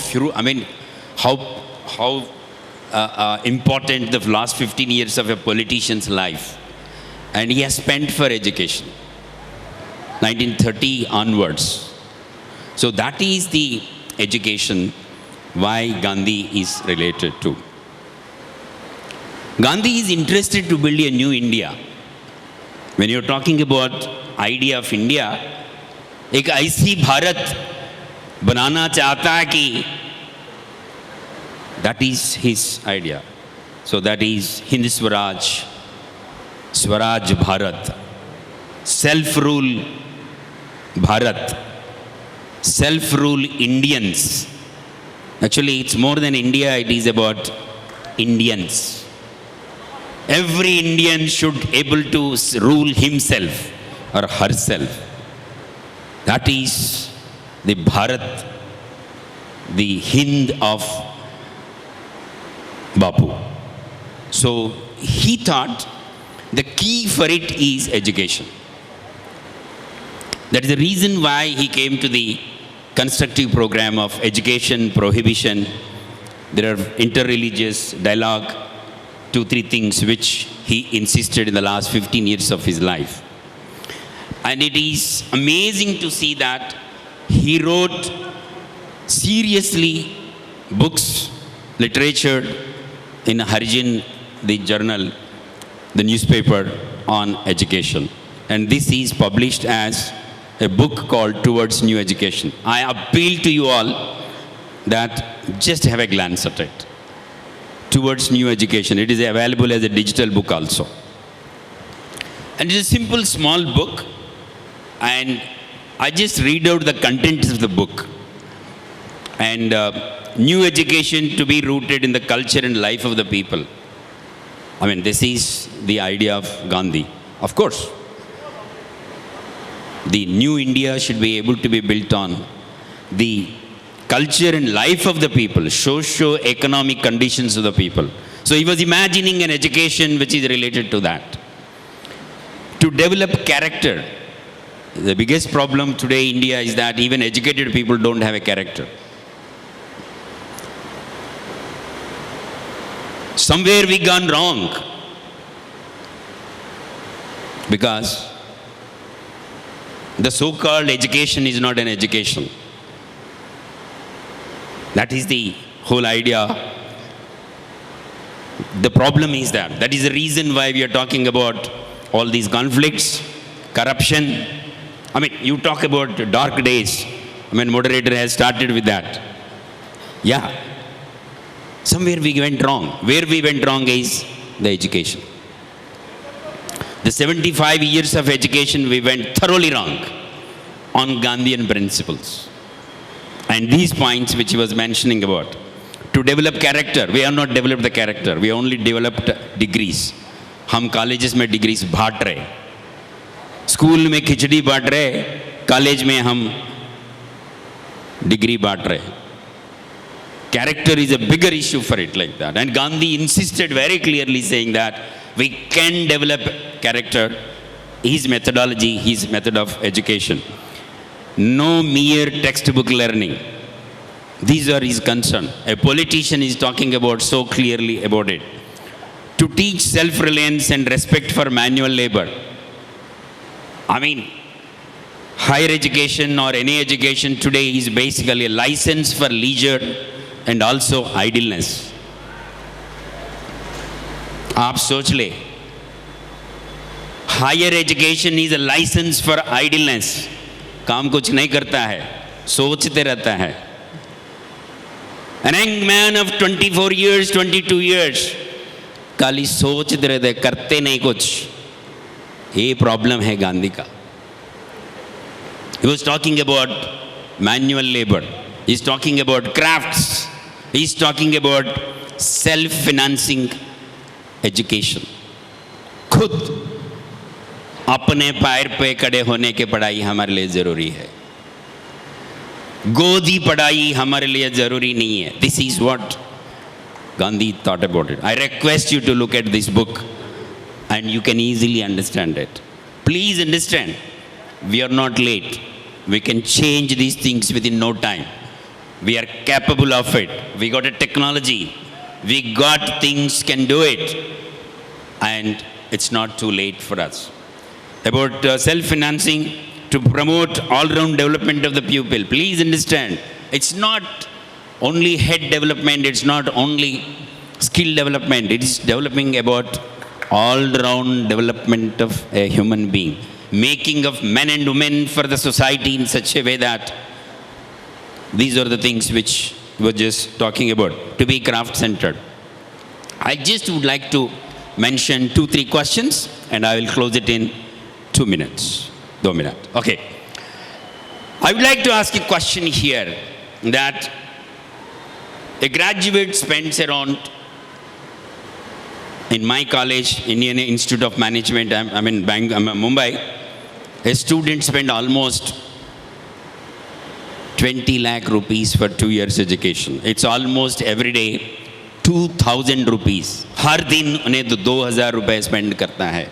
important the last 15 years of a politician's life. And he has spent for education, 1930 onwards. So that is the education why Gandhi is related to. Gandhi is interested to build a new India. When you're talking about idea of India, एक ऐसी भारत बनाना चाहता है कि that is his idea. So that is Hind Swaraj, Swaraj Bharat, self-rule Bharat, self-rule Indians. Actually, it's more than India, it is about Indians. Every Indian should able to rule himself or herself. That is the Bharat, the Hind of Bapu. So he thought the key for it is education. That is the reason why he came to the constructive program of education, prohibition. There are interreligious dialogue, 2-3 things which he insisted in the last 15 years of his life. And it is amazing to see that he wrote seriously books, literature in Harijin, the journal, the newspaper on education. And this is published as a book called Towards New Education. I appeal to you all that just have a glance at it. Towards New Education. It is available as a digital book also. And it is a simple small book, and I just read out the contents of the book. And new education to be rooted in the culture and life of the people. I mean, this is the idea of Gandhi. Of course, the new India should be able to be built on the culture and life of the people, socio-economic conditions of the people. So he was imagining an education which is related to that. To develop character. The biggest problem today in India is that even educated people don't have a character. Somewhere we gone wrong. Because the so-called education is not an education. That is the whole idea. The problem is that. That is the reason why we are talking about all these conflicts, corruption. I mean, you talk about dark days. I mean, moderator has started with that. Yeah. Somewhere we went wrong. Where we went wrong is the education. The 75 years of education, we went thoroughly wrong on Gandhian principles. And these points which he was mentioning about. To develop character, we have not developed the character. We only developed degrees. हम colleges में degrees बांट रहे, school में खिचड़ी बांट रहे, college में हम degree बांट रहे. Character is a bigger issue for it like that. And Gandhi insisted very clearly saying that we can develop character, his methodology, his method of education. No mere textbook learning. These are his concern. A politician is talking about so clearly about it. To teach self-reliance and respect for manual labor. I mean, higher education or any education today is basically a license for leisure and also idleness. आप सोच ले, higher education is a license for idleness. काम कुछ नहीं करता है, सोचते रहता है. An young man of 24 years, 22 years, खाली सोचते रहते, करते नहीं कुछ. ये प्रॉब्लम है गांधी का. He was talking about manual labor. He is talking about crafts. He is talking about self-financing education. खुद अपने पैर पे खड़े होने की पढ़ाई हमारे लिए जरूरी है. गोदी पढ़ाई हमारे लिए जरूरी नहीं है. This is what Gandhi thought about it. I request you to look at this book and you can easily understand it. Please understand, we are not late. We can change these things within no time. We are capable of it. We got a technology. We got things, can do it. And it's not too late for us. About self-financing to promote all-round development of the pupil. Please understand, it's not only head development, it's not only skill development, it is developing about all-round development of a human being. Making of men and women for the society in such a way that these are the things which we were just talking about, to be craft-centered. I just would like to mention 2-3 questions and I will close it in 2 minutes. 2 minutes. Okay. I would like to ask a question here that a graduate spends around, in my college, Indian Institute of Management, I'm in Mumbai, a student spend almost 20 lakh rupees for 2 years education. It's almost every day 2,000 rupees. हर दिन उन्हें 2,000 रुपए spend करता है.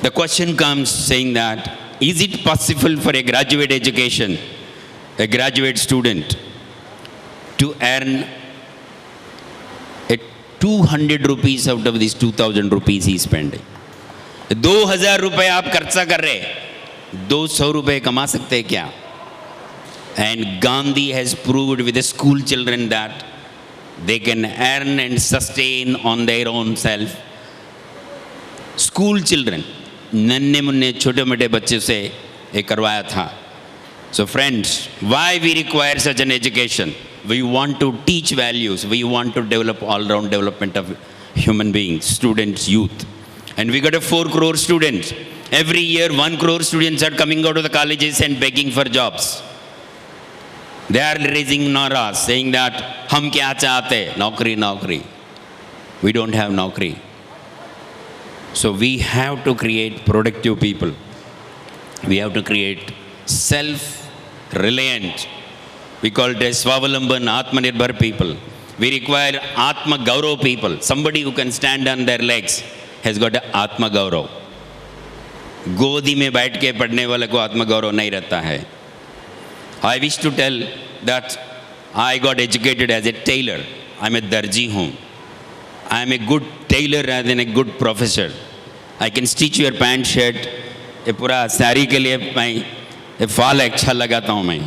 The question comes saying that, is it possible for a graduate education, a graduate student, to earn 200 rupees out of these 2,000 rupees he is spending? 2,000 रुपए आप खर्चा कर रहे, 200 रुपए कमा सकते हैं क्या? And Gandhi has proved with the school children that they can earn and sustain on their own self. School children, नन्हे मुन्ने छोटे मोटे बच्चे से ये करवाया था. So friends, why we require such an education? We want to teach values. We want to develop all-round development of human beings, students, youth. And we got a 4 crore students. Every year 1 crore students are coming out of the colleges and begging for jobs. They are raising naras saying that, हम क्या चाहते? Naukri, naukri. We don't have naukri. So we have to create productive people. We have to create self-reliant. We call it as Swavalamban, Atmanirbhar people. We require Atma Gaurav people. Somebody who can stand on their legs has got a Atma Gaurav. गोदी में बैठ के पढ़ने वाले को आत्म गौरव नहीं रहता है. I wish to tell that I got educated as a tailor. I'm a darji हूँ. I'm a good tailor rather than a good professor. I can stitch your pant shirt. ये पूरा साड़ी के लिए मैं ये फाल अच्छा लगाता हूँ मैं.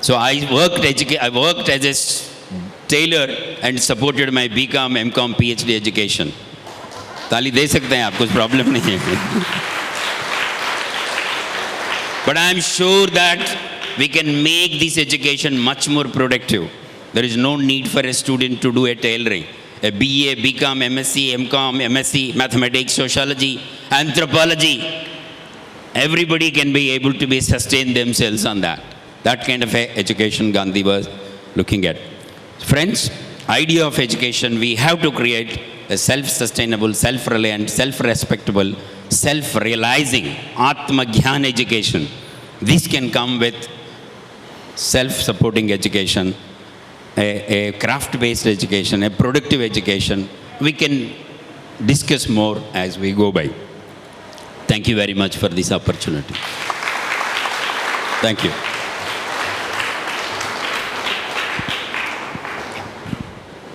So I worked as a tailor and supported my BCom, MCom, PhD education. ताली दे सकते हैं आप, कुछ प्रॉब्लम नहीं है. But I am sure that we can make this education much more productive. There is no need for a student to do a tailoring. A BA, BCom, MSc, MCom, MSc, mathematics, sociology, anthropology. Everybody can be able to be sustain themselves on that. That kind of education Gandhi was looking at. Friends, idea of education, we have to create a self-sustainable, self-reliant, self-respectable, self-realizing, Atma Gyan education. This can come with self-supporting education, a craft-based education, a productive education. We can discuss more as we go by. Thank you very much for this opportunity. Thank you.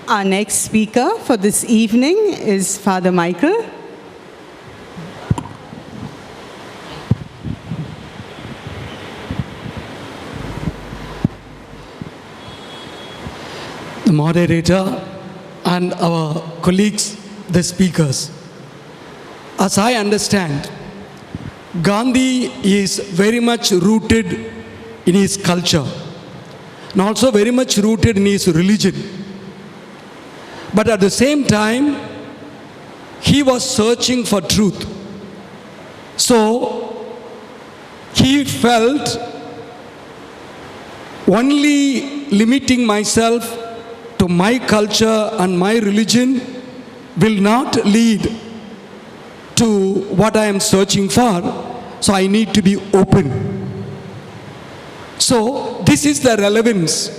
Our next speaker for this evening is Father Michael. The moderator and our colleagues, the speakers. As I understand, Gandhi is very much rooted in his culture and also very much rooted in his religion. But at the same time, he was searching for truth. So he felt only limiting myself to my culture and my religion will not lead to what I am searching for. So I need to be open. So this is the relevance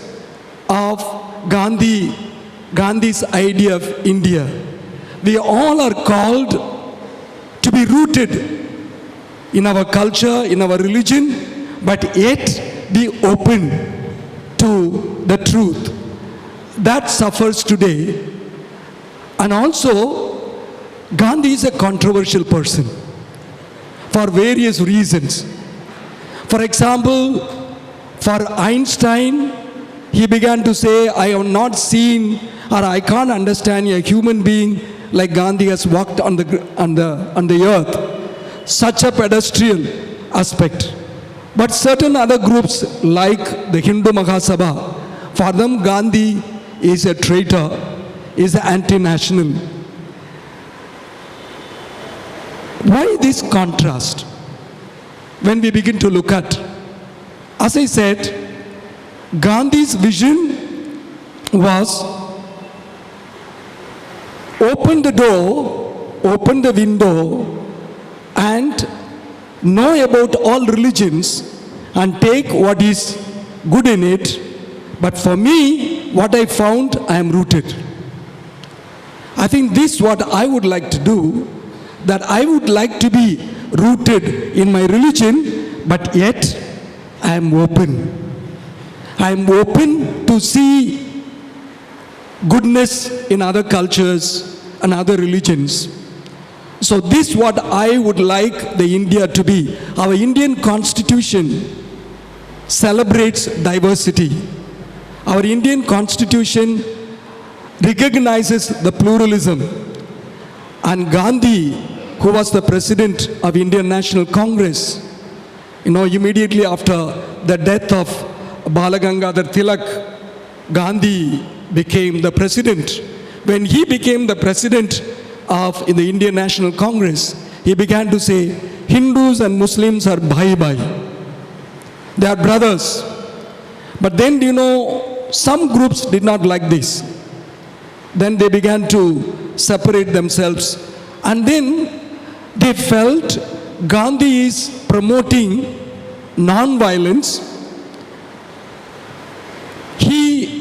of Gandhi's idea of India. We all are called to be rooted in our culture, in our religion, but yet be open to the truth. That suffers today. And also, Gandhi is a controversial person for various reasons. For example, for Einstein, he began to say, I have not seen or I can't understand a human being like Gandhi has walked on the earth. Such a pedestrian aspect. But certain other groups like the Hindu Mahasabha, for them Gandhi is a traitor, is anti-national. Why this contrast? When we begin to look at, as I said, Gandhi's vision was open the door, open the window, and know about all religions and take what is good in it. But for me, what I found, I am rooted. I think this is what I would like to do, that I would like to be rooted in my religion, but yet I am open. I am open to see goodness in other cultures and other religions. So this is what I would like the India to be. Our Indian Constitution celebrates diversity. Our Indian Constitution recognizes the pluralism. And Gandhi, who was the president of Indian National Congress, immediately after the death of Balagangadhar Tilak, Gandhi became the president. When he became the president in the Indian National Congress, he began to say, Hindus and Muslims are bhai-bhai. They are brothers. But then, some groups did not like this. Then they began to separate themselves. And then they felt Gandhi is promoting non-violence.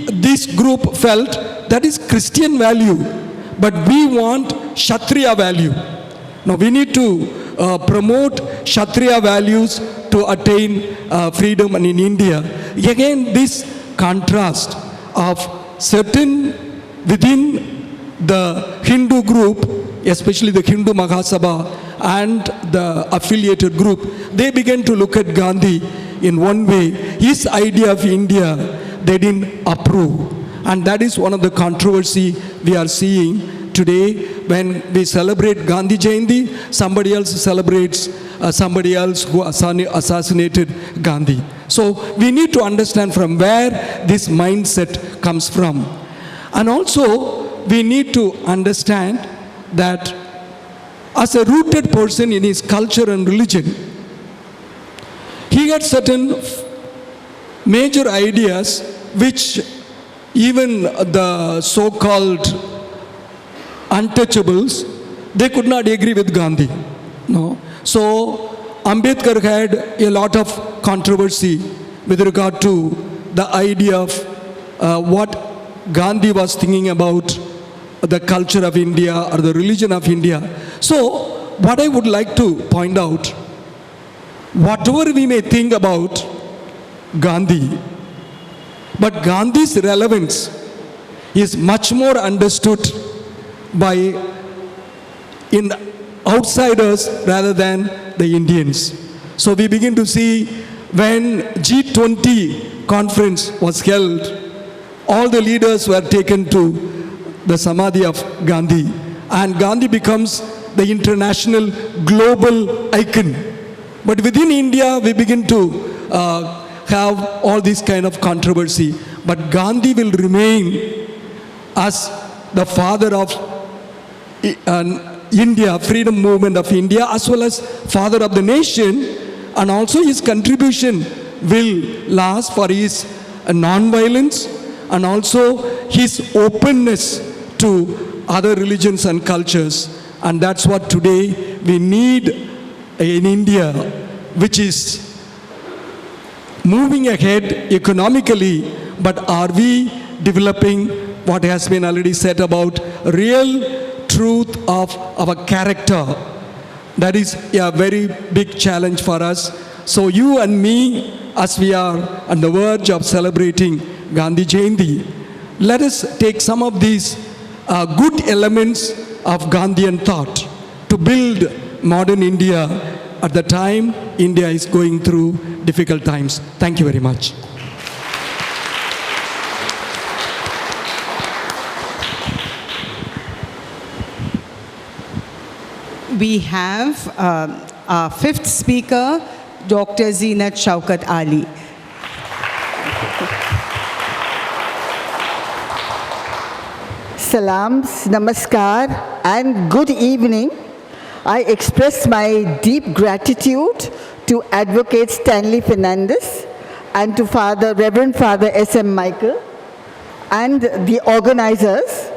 This group felt that is Christian value, but we want Kshatriya value. Now we need to promote Kshatriya values to attain freedom in India. Again, this contrast of certain within the Hindu group, especially the Hindu Mahasabha and the affiliated group, they began to look at Gandhi in one way. His idea of India, they didn't approve. And that is one of the controversy we are seeing today. When we celebrate Gandhi Jayanti, somebody else celebrates somebody else who assassinated Gandhi. So we need to understand from where this mindset comes from. And also we need to understand that as a rooted person in his culture and religion, he had certain major ideas which even the so-called untouchables, they could not agree with Gandhi. No. So Ambedkar had a lot of controversy with regard to the idea of what Gandhi was thinking about the culture of India or the religion of India. So what I would like to point out, whatever we may think about Gandhi, but Gandhi's relevance is much more understood by outsiders rather than the Indians. So we begin to see when G20 conference was held, all the leaders were taken to the Samadhi of Gandhi, and Gandhi becomes the international global icon. But within India, we begin to have all this kind of controversy. But Gandhi will remain as the father of India, freedom movement of India, as well as father of the nation, and also his contribution will last for his non-violence and also his openness to other religions and cultures. And that's what today we need in India, which is moving ahead economically, but are we developing what has been already said about real truth of our character? That is a very big challenge for us. So you and me, as we are on the verge of celebrating Gandhi Jayanti, let us take some of these good elements of Gandhian thought to build modern India at the time India is going through difficult times. Thank you very much. We have our fifth speaker, Dr. Zeenat Shaukat Ali. Salams, namaskar, and good evening. I express my deep gratitude to Advocate Stanley Fernandez and to Reverend Father S.M. Michael and the organizers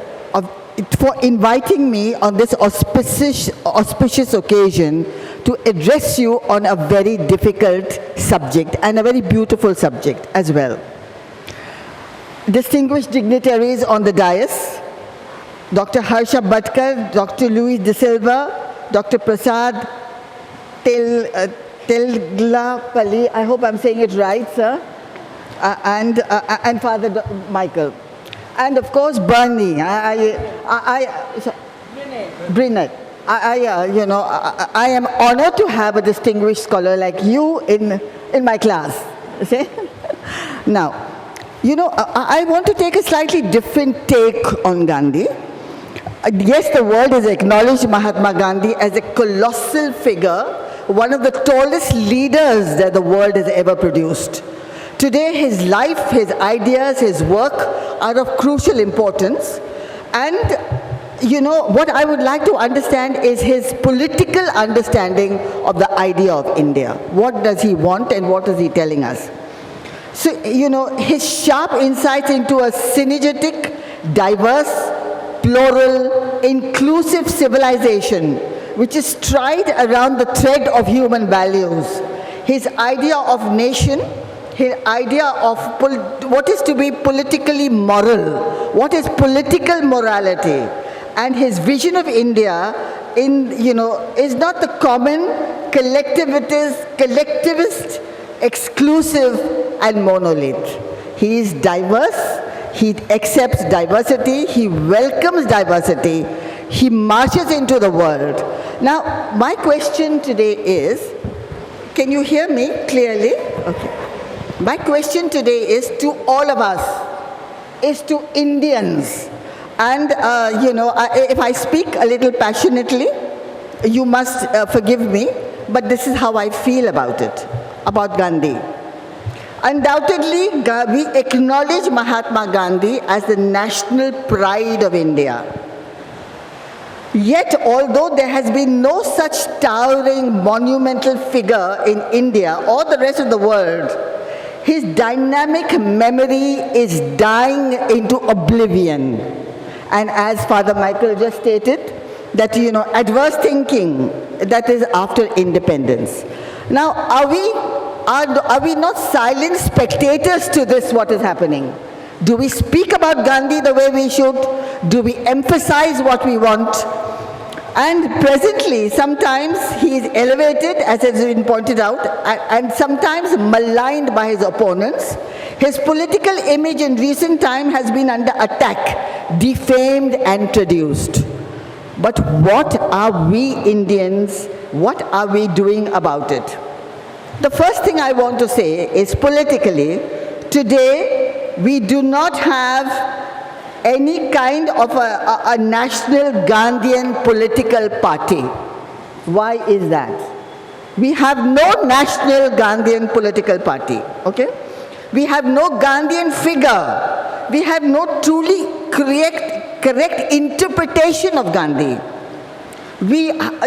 for inviting me on this auspicious occasion to address you on a very difficult subject and a very beautiful subject as well. Distinguished dignitaries on the dais, Dr. Harsha Bhatkar, Dr. Luis De Silva, Dr. Prasad Telglapalli, I hope I'm saying it right, sir, and Father Michael. And of course, Bernie, Brinett. I am honored to have a distinguished scholar like you in my class. See? Now, I want to take a slightly different take on Gandhi. Yes, the world has acknowledged Mahatma Gandhi as a colossal figure, one of the tallest leaders that the world has ever produced. Today, his life, his ideas, his work are of crucial importance. And, what I would like to understand is his political understanding of the idea of India. What does he want and what is he telling us? So, his sharp insights into a synergetic, diverse, plural, inclusive civilization, which is tied around the thread of human values. His idea of nation, his idea of what is to be politically moral, what is political morality, and his vision of India is not the common collectivist, exclusive, and monolith. He is diverse. He accepts diversity, he welcomes diversity, he marches into the world. Now, my question today is, can you hear me clearly? Okay. My question today is to all of us, is to Indians. And, if I speak a little passionately, you must forgive me, but this is how I feel about it, about Gandhi. Undoubtedly, we acknowledge Mahatma Gandhi as the national pride of India. Yet, although there has been no such towering, monumental figure in India or the rest of the world, his dynamic memory is dying into oblivion. And as Father Michael just stated, that, adverse thinking, that is after independence. Now, are we not silent spectators to this, what is happening? Do we speak about Gandhi the way we should? Do we emphasize what we want? And presently, sometimes he is elevated, as has been pointed out, and sometimes maligned by his opponents. His political image in recent time has been under attack, defamed and traduced. But what are we Indians, what are we doing about it? The first thing I want to say is politically, today we do not have any kind of a national Gandhian political party. Why is that? We have no national Gandhian political party, okay? We have no Gandhian figure. We have no truly correct interpretation of Gandhi.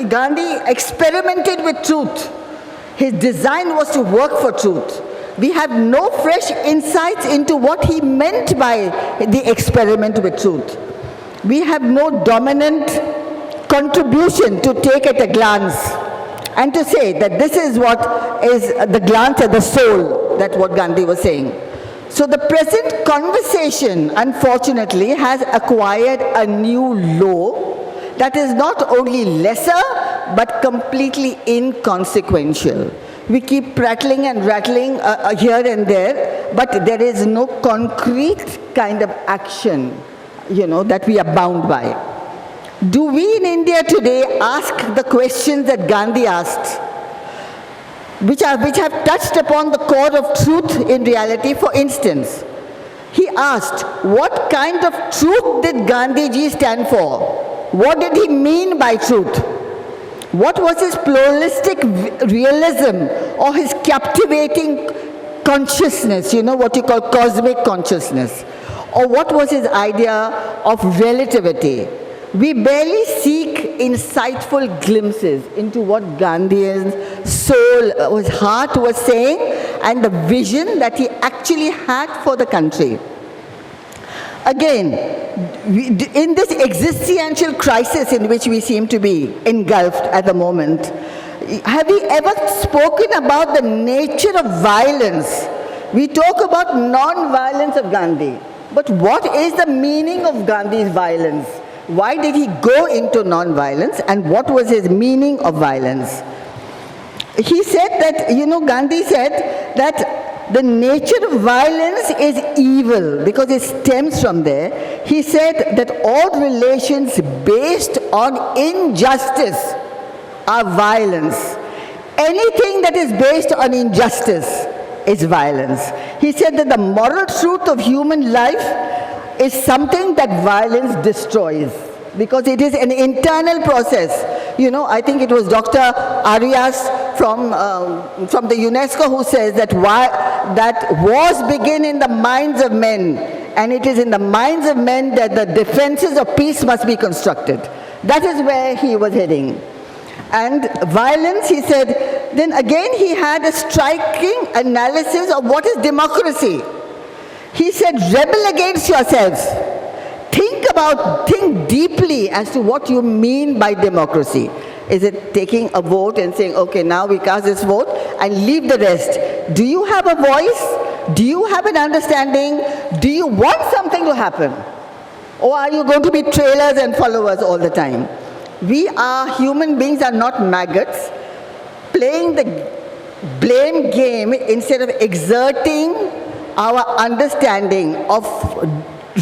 Gandhi experimented with truth. His design was to work for truth. We have no fresh insights into what he meant by the experiment with truth. We have no dominant contribution to take at a glance and to say that this is what is the glance at the soul. that what Gandhi was saying. So the present conversation, unfortunately, has acquired a new low that is not only lesser, but completely inconsequential. We keep prattling and rattling here and there, but there is no concrete kind of action, that we are bound by. Do we in India today ask the questions that Gandhi asked, which have touched upon the core of truth in reality? For instance, he asked, what kind of truth did Gandhiji stand for? What did he mean by truth? What was his pluralistic realism or his captivating consciousness, what you call cosmic consciousness? Or what was his idea of relativity? We barely seek insightful glimpses into what Gandhian's soul, his heart was saying, and the vision that he actually had for the country. Again, in this existential crisis in which we seem to be engulfed at the moment, have we ever spoken about the nature of violence? We talk about non-violence of Gandhi, but what is the meaning of Gandhi's violence? Why did he go into non-violence, and what was his meaning of violence? He said that, Gandhi said that the nature of violence is evil because it stems from there. He said that all relations based on injustice are violence. Anything that is based on injustice is violence. He said that the moral truth of human life is something that violence destroys because it is an internal process. I think it was Dr. Arias from the UNESCO who says that wars begin in the minds of men, and it is in the minds of men that the defenses of peace must be constructed. That is where he was heading. And violence, he said, then again he had a striking analysis of what is democracy. He said, rebel against yourselves. Think deeply as to what you mean by democracy. Is it taking a vote and saying, okay, now we cast this vote and leave the rest? Do you have a voice? Do you have an understanding? Do you want something to happen? Or are you going to be trailers and followers all the time? We are, human beings are not maggots playing the blame game instead of exerting our understanding of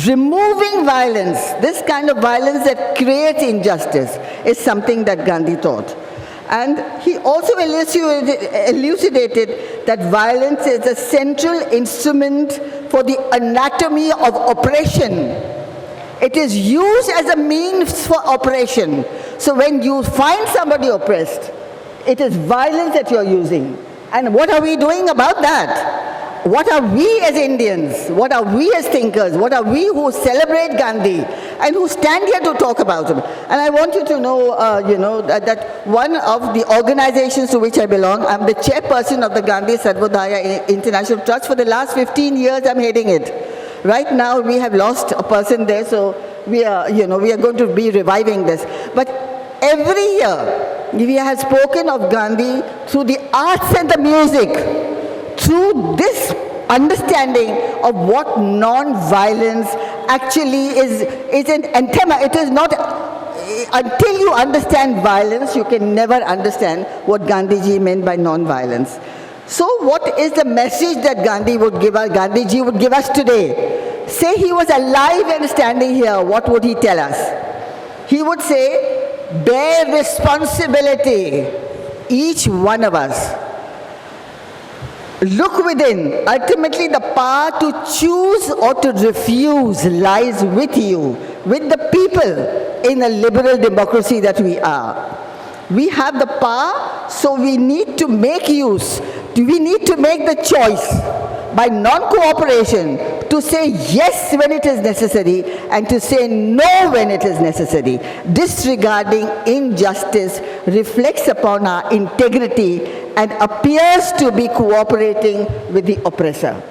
removing violence. This kind of violence that creates injustice is something that Gandhi taught. And he also elucidated that violence is a central instrument for the anatomy of oppression. It is used as a means for oppression. So when you find somebody oppressed, it is violence that you're using. And what are we doing about that? What are we as Indians? What are we as thinkers? What are we who celebrate Gandhi and who stand here to talk about him? And I want you to know, that one of the organizations to which I belong, I'm the chairperson of the Gandhi Sarvodaya International Trust. For the last 15 years, I'm heading it. Right now, we have lost a person there, so we are going to be reviving this. But every year, we have spoken of Gandhi through the arts and the music. Through this understanding of what non-violence actually is an anthema. It is not, until you understand violence, you can never understand what Gandhiji meant by non-violence. So what is the message that Gandhiji would give us today? Say he was alive and standing here, what would he tell us? He would say, bear responsibility, each one of us. Look within. Ultimately, the power to choose or to refuse lies with you, with the people in a liberal democracy that we are. We have the power, so we need to make use. We need to make the choice by non-cooperation to say yes when it is necessary and to say no when it is necessary. Disregarding injustice reflects upon our integrity and appears to be cooperating with the oppressor.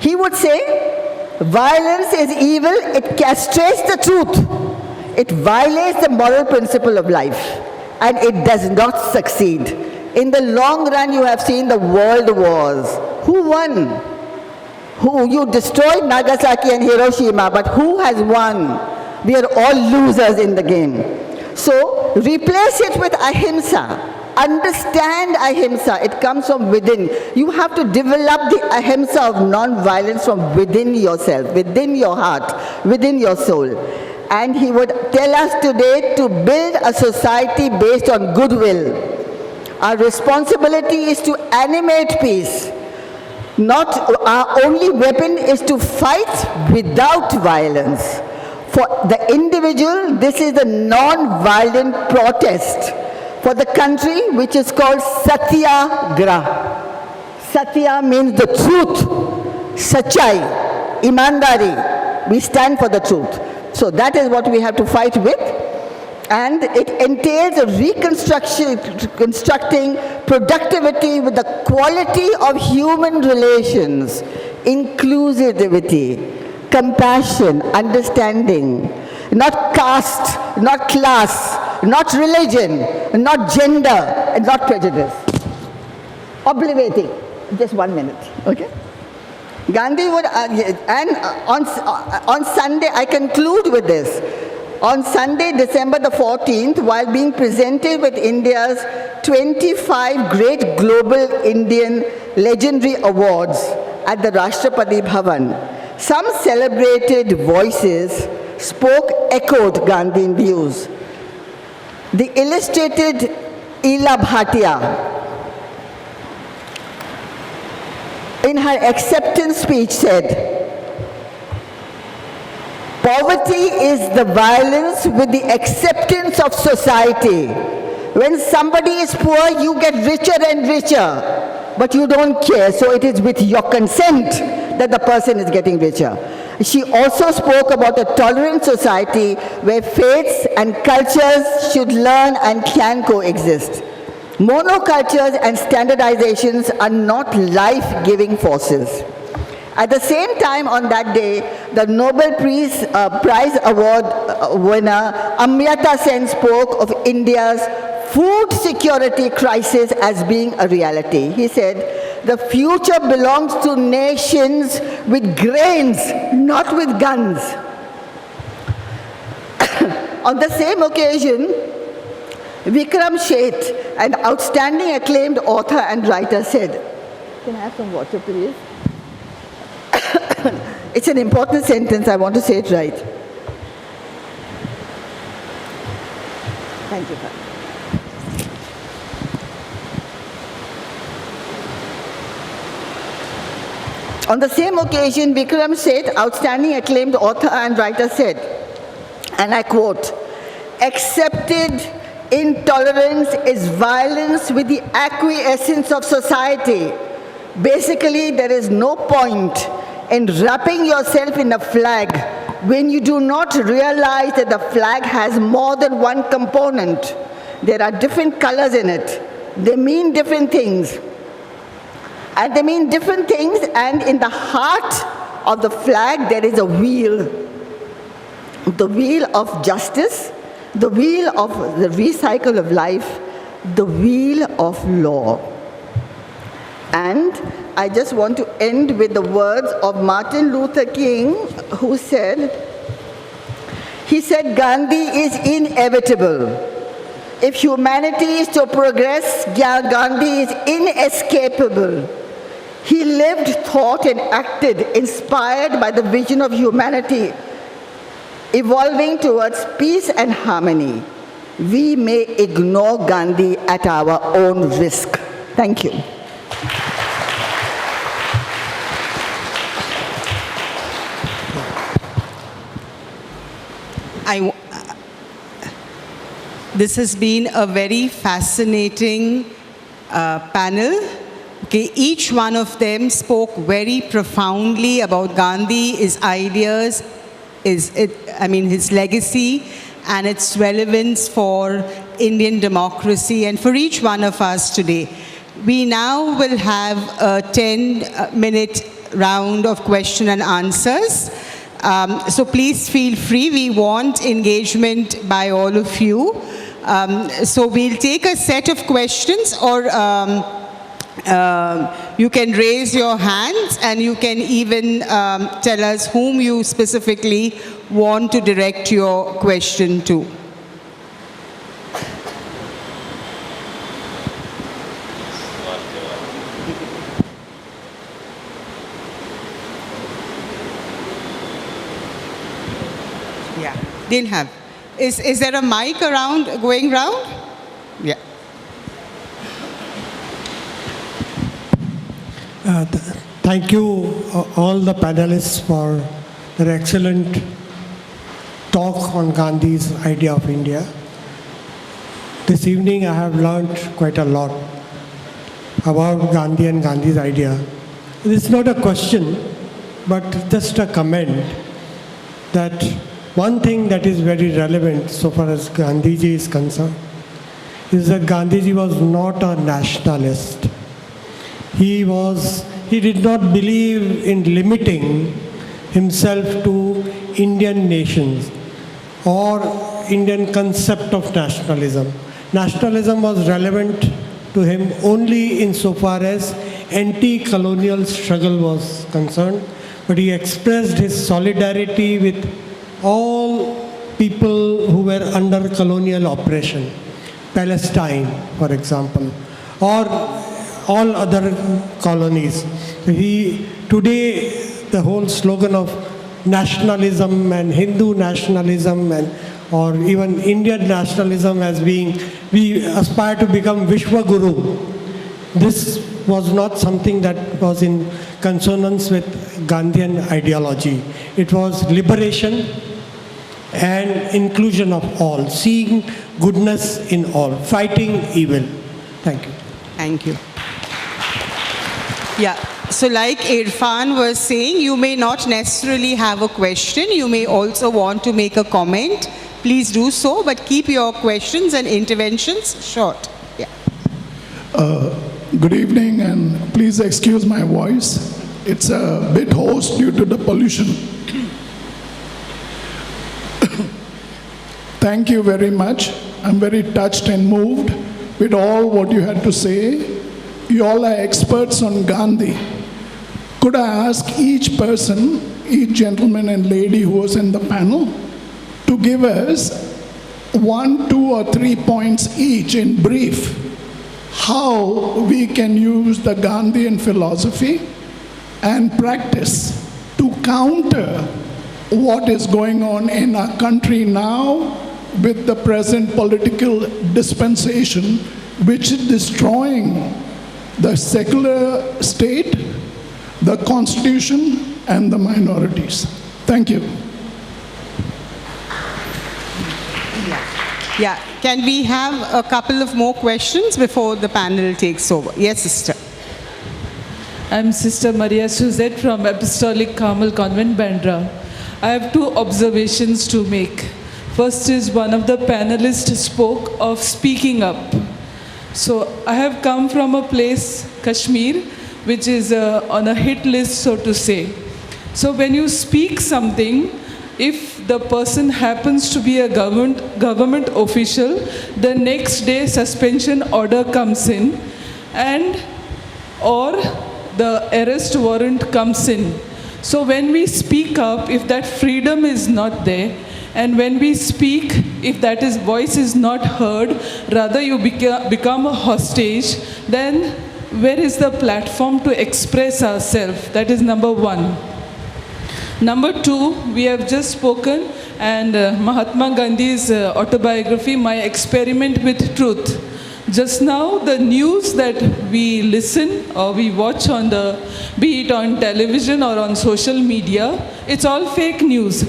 He would say, violence is evil, it castrates the truth, it violates the moral principle of life, and it does not succeed. In the long run, you have seen the world wars. Who won? Who? You destroyed Nagasaki and Hiroshima, but who has won? We are all losers in the game. So replace it with ahimsa. Understand ahimsa. It comes from within. You have to develop the ahimsa of non-violence from within yourself, within your heart, within your soul. And he would tell us today to build a society based on goodwill. Our responsibility is to animate peace. Not our only weapon is to fight without violence. For the individual, this is a non-violent protest. For the country, which is called Satyagraha. Satya means the truth. Sachai, imandari. We stand for the truth. So that is what we have to fight with. And it entails a reconstructing productivity with the quality of human relations, inclusivity, compassion, understanding, not caste, not class, not religion, not gender, and not prejudice. Obliviating. Just 1 minute, okay? Gandhi would, on Sunday, I conclude with this. On Sunday, December the 14th, while being presented with India's 25 great global Indian legendary awards at the Rashtrapati Bhavan, some celebrated voices echoed Gandhian views. The illustrated Ila Bhatia, in her acceptance speech, said, "Poverty is the violence with the acceptance of society. When somebody is poor, you get richer and richer, but you don't care, so it is with your consent that the person is getting richer." She also spoke about a tolerant society where faiths and cultures should learn and can coexist. Monocultures and standardizations are not life-giving forces. At the same time, on that day, the Nobel Prize Award winner Amartya Sen spoke of India's food security crisis as being a reality. He said, "The future belongs to nations with grains, not with guns." On the same occasion, Vikram Sheth, an outstanding acclaimed author and writer, said, "Can I have some water, please?" It's an important sentence, I want to say it right. Thank you, sir. On the same occasion, Vikram Sheth, outstanding acclaimed author and writer, said, and I quote, "Accepted intolerance is violence with the acquiescence of society. Basically, there is no point in wrapping yourself in a flag when you do not realize that the flag has more than one component. There are different colors in it. They mean different things. And they mean different things, and in the heart of the flag there is a wheel. The wheel of justice, the wheel of the recycle of life, the wheel of law." And I just want to end with the words of Martin Luther King, who said, "Gandhi is inevitable. If humanity is to progress, Gandhi is inescapable. He lived, thought, and acted inspired by the vision of humanity, evolving towards peace and harmony. We may ignore Gandhi at our own risk." Thank you. This has been a very fascinating panel. Okay, each one of them spoke very profoundly about Gandhi, his ideas, his legacy, and its relevance for Indian democracy and for each one of us today. We now will have a 10-minute round of question and answers. So please feel free. We want engagement by all of you. So we'll take a set of questions, or you can raise your hands, and you can even tell us whom you specifically want to direct your question to. Yeah, didn't have. Is there a mic around, going round? Yeah. Thank you, all the panelists, for their excellent talk on Gandhi's idea of India. This evening I have learned quite a lot about Gandhi and Gandhi's idea. It's not a question, but just a comment that one thing that is very relevant so far as Gandhiji is concerned is that Gandhiji was not a nationalist. He did not believe in limiting himself to Indian nations or Indian concept of nationalism. Nationalism was relevant to him only insofar as anti-colonial struggle was concerned, but he expressed his solidarity with all people who were under colonial oppression, Palestine, for example, or all other colonies. Today, the whole slogan of nationalism and Hindu nationalism or even Indian nationalism as being, we aspire to become Vishwa Guru. This was not something that was in consonance with Gandhian ideology. It was liberation and inclusion of all, seeing goodness in all, fighting evil. Thank you. Thank you. Yeah, so like Irfan was saying, you may not necessarily have a question. You may also want to make a comment. Please do so, but keep your questions and interventions short. Yeah. Good evening, and please excuse my voice. It's a bit hoarse due to the pollution. Thank you very much. I'm very touched and moved with all what you had to say. You all are experts on Gandhi. Could I ask each person, each gentleman and lady who was in the panel, to give us 1, 2, or 3 points each in brief, how we can use the Gandhian philosophy and practice to counter what is going on in our country now with the present political dispensation, which is destroying the secular state, the constitution, and the minorities. Thank you. Yeah. Can we have a couple of more questions before the panel takes over? Yes, sister. I'm Sister Maria Suzette from Apostolic Carmel Convent, Bandra. I have 2 observations to make. First is, one of the panelists spoke of speaking up. So I have come from a place, Kashmir, which is on a hit list, so to say. So when you speak something, if the person happens to be a government official, the next day suspension order comes in, or the arrest warrant comes in. So when we speak up, if that freedom is not there, and when we speak, if that voice is not heard, rather you become a hostage, then where is the platform to express ourselves? That is number 1. Number 2, we have just spoken, and Mahatma Gandhi's autobiography, My Experiment with Truth. Just now, the news that we listen or we watch be it on television or on social media, it's all fake news.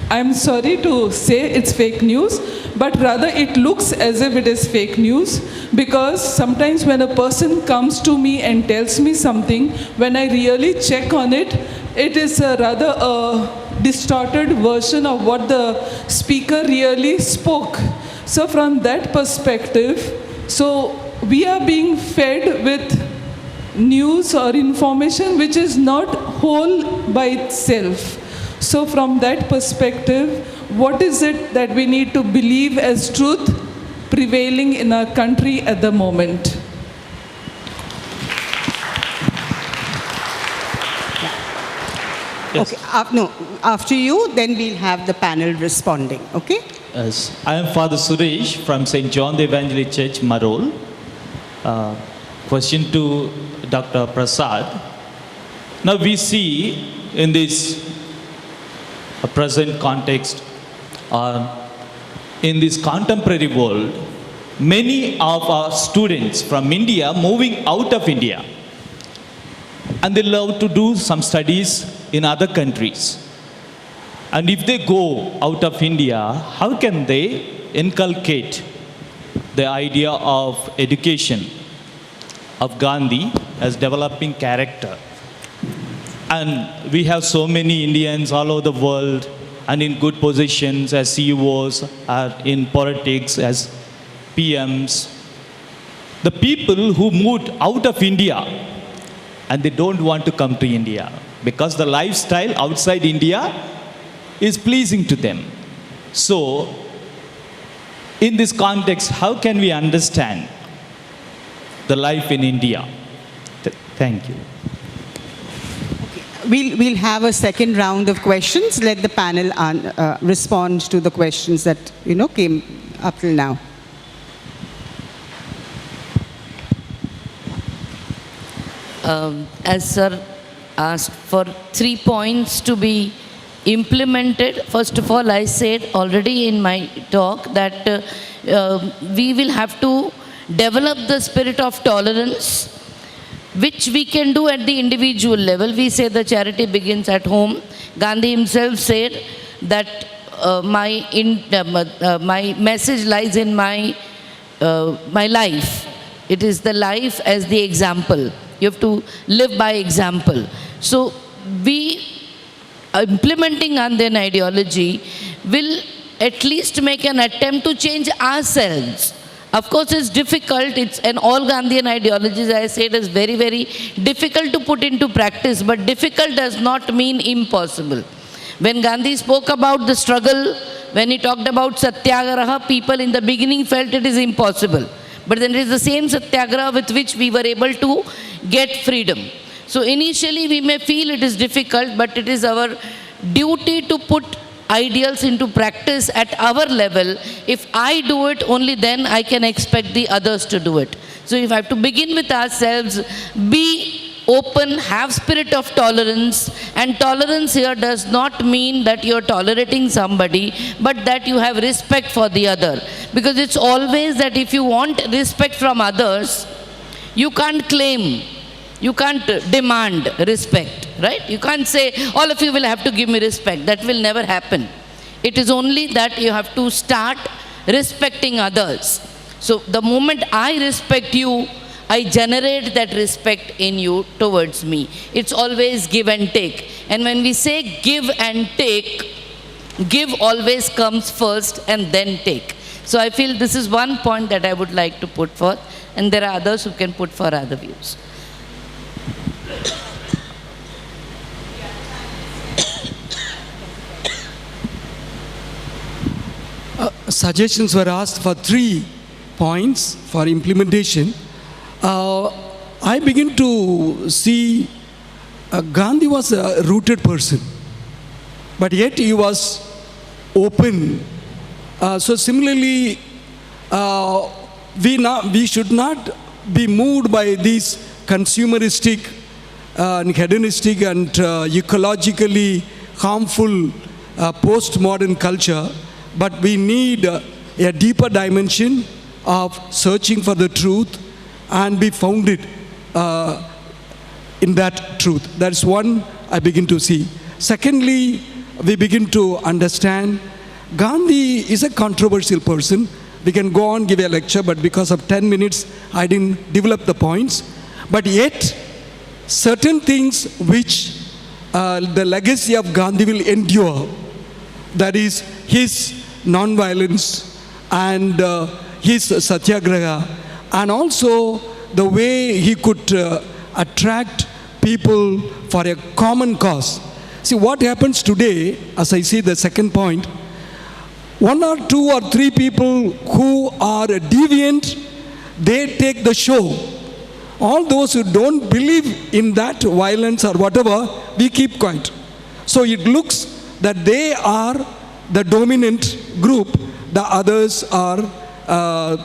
I'm sorry to say it's fake news, but rather it looks as if it is fake news, because sometimes when a person comes to me and tells me something, when I really check on it, it is rather a distorted version of what the speaker really spoke. So from that perspective, so we are being fed with news or information which is not whole by itself. So from that perspective, what is it that we need to believe as truth prevailing in our country at the moment? Okay, no, after you, then we'll have the panel responding, okay? Yes, I am Father Suresh from St. John the Evangelist Church, Marol. Question to Dr. Prasad. Now we see in this present context, in this contemporary world, many of our students from India moving out of India. And they love to do some studies in other countries. And if they go out of India, how can they inculcate the idea of education of Gandhi as developing character? And we have so many Indians all over the world and in good positions as CEOs or in politics as PMs. The people who moved out of India and they don't want to come to India because the lifestyle outside India is pleasing to them. So, in this context, how can we understand the life in India? Thank you. We'll have a second round of questions. Let the panel respond to the questions that, came up till now. As Sir asked for 3 points to be implemented, first of all, I said already in my talk that we will have to develop the spirit of tolerance, which we can do at the individual level. We say the charity begins at home. Gandhi himself said that my message lies in my life. It is the life as the example. You have to live by example. So we, implementing Gandhian ideology, will at least make an attempt to change ourselves. Of course, it's difficult. It's an all Gandhian ideologies, I said, is very, very difficult to put into practice. But difficult does not mean impossible. When Gandhi spoke about the struggle, when he talked about Satyagraha, people in the beginning felt it is impossible. But then it is the same Satyagraha with which we were able to get freedom. So initially we may feel it is difficult, but it is our duty to put ideals into practice at our level. If I do it, only then I can expect the others to do it. So if I have to begin with ourselves, be open, have spirit of tolerance, and tolerance here does not mean that you are tolerating somebody, but that you have respect for the other. Because it's always that if you want respect from others, you can't claim, you can't demand respect, right? You can't say, all of you will have to give me respect. That will never happen. It is only that you have to start respecting others. So the moment I respect you, I generate that respect in you towards me. It's always give and take. And when we say give and take, give always comes first and then take. So I feel this is one point that I would like to put forth, and there are others who can put for other views. Suggestions were asked for 3 points for implementation. I begin to see Gandhi was a rooted person, but yet he was open. So similarly, we should not be moved by these consumeristic, hedonistic and ecologically harmful postmodern culture, but we need a deeper dimension of searching for the truth and be founded in that truth. That's one I begin to see. Secondly, we begin to understand Gandhi is a controversial person. We can go on, give a lecture, but because of 10 minutes, I didn't develop the points. But yet, certain things which the legacy of Gandhi will endure, that is his non-violence and his satyagraha, and also the way he could attract people for a common cause. See, what happens today, as I see the second point, one or two or three people who are deviant, they take the show. All those who don't believe in that violence or whatever, we keep quiet. So it looks that they are the dominant group, the others are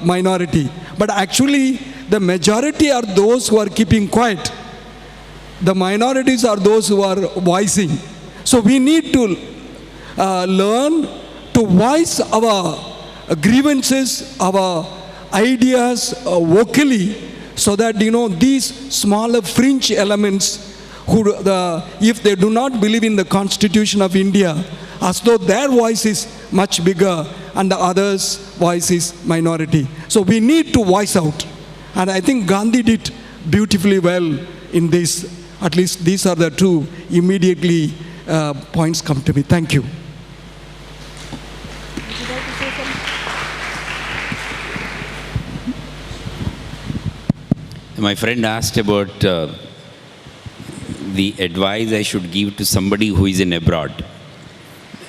minority. But actually, the majority are those who are keeping quiet. The minorities are those who are voicing. So we need to learn to voice our grievances, our ideas vocally, so that these smaller fringe elements, if they do not believe in the Constitution of India, as though their voice is much bigger and the others' voice is minority. So we need to voice out. And I think Gandhi did beautifully well in this. At least these are the two immediately points come to me. Thank you. My friend asked about the advice I should give to somebody who is in abroad.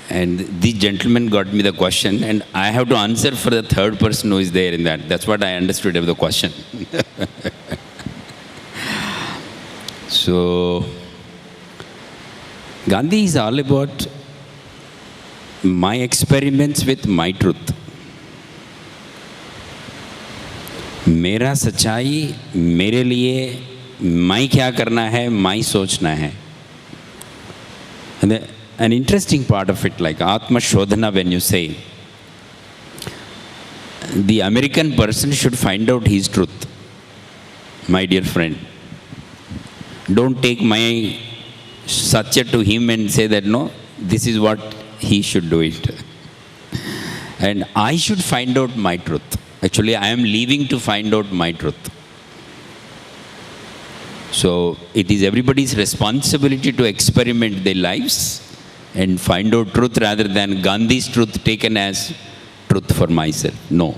And this gentleman got me the question, and I have to answer for the third person who is there in that. That's what I understood of the question. So, Gandhi is all about my experiments with my truth. मेरा सच्चाई मेरे लिए मैं क्या करना है, मैं सोचना है. And an interesting part of it, like Atma Shodhana, when you say, the American person should find out his truth. My dear friend, don't take my satya to him and say that no, this is what he should do it. And I should find out my truth. Actually, I am leaving to find out my truth. So, it is everybody's responsibility to experiment their lives and find out truth rather than Gandhi's truth taken as truth for myself. No.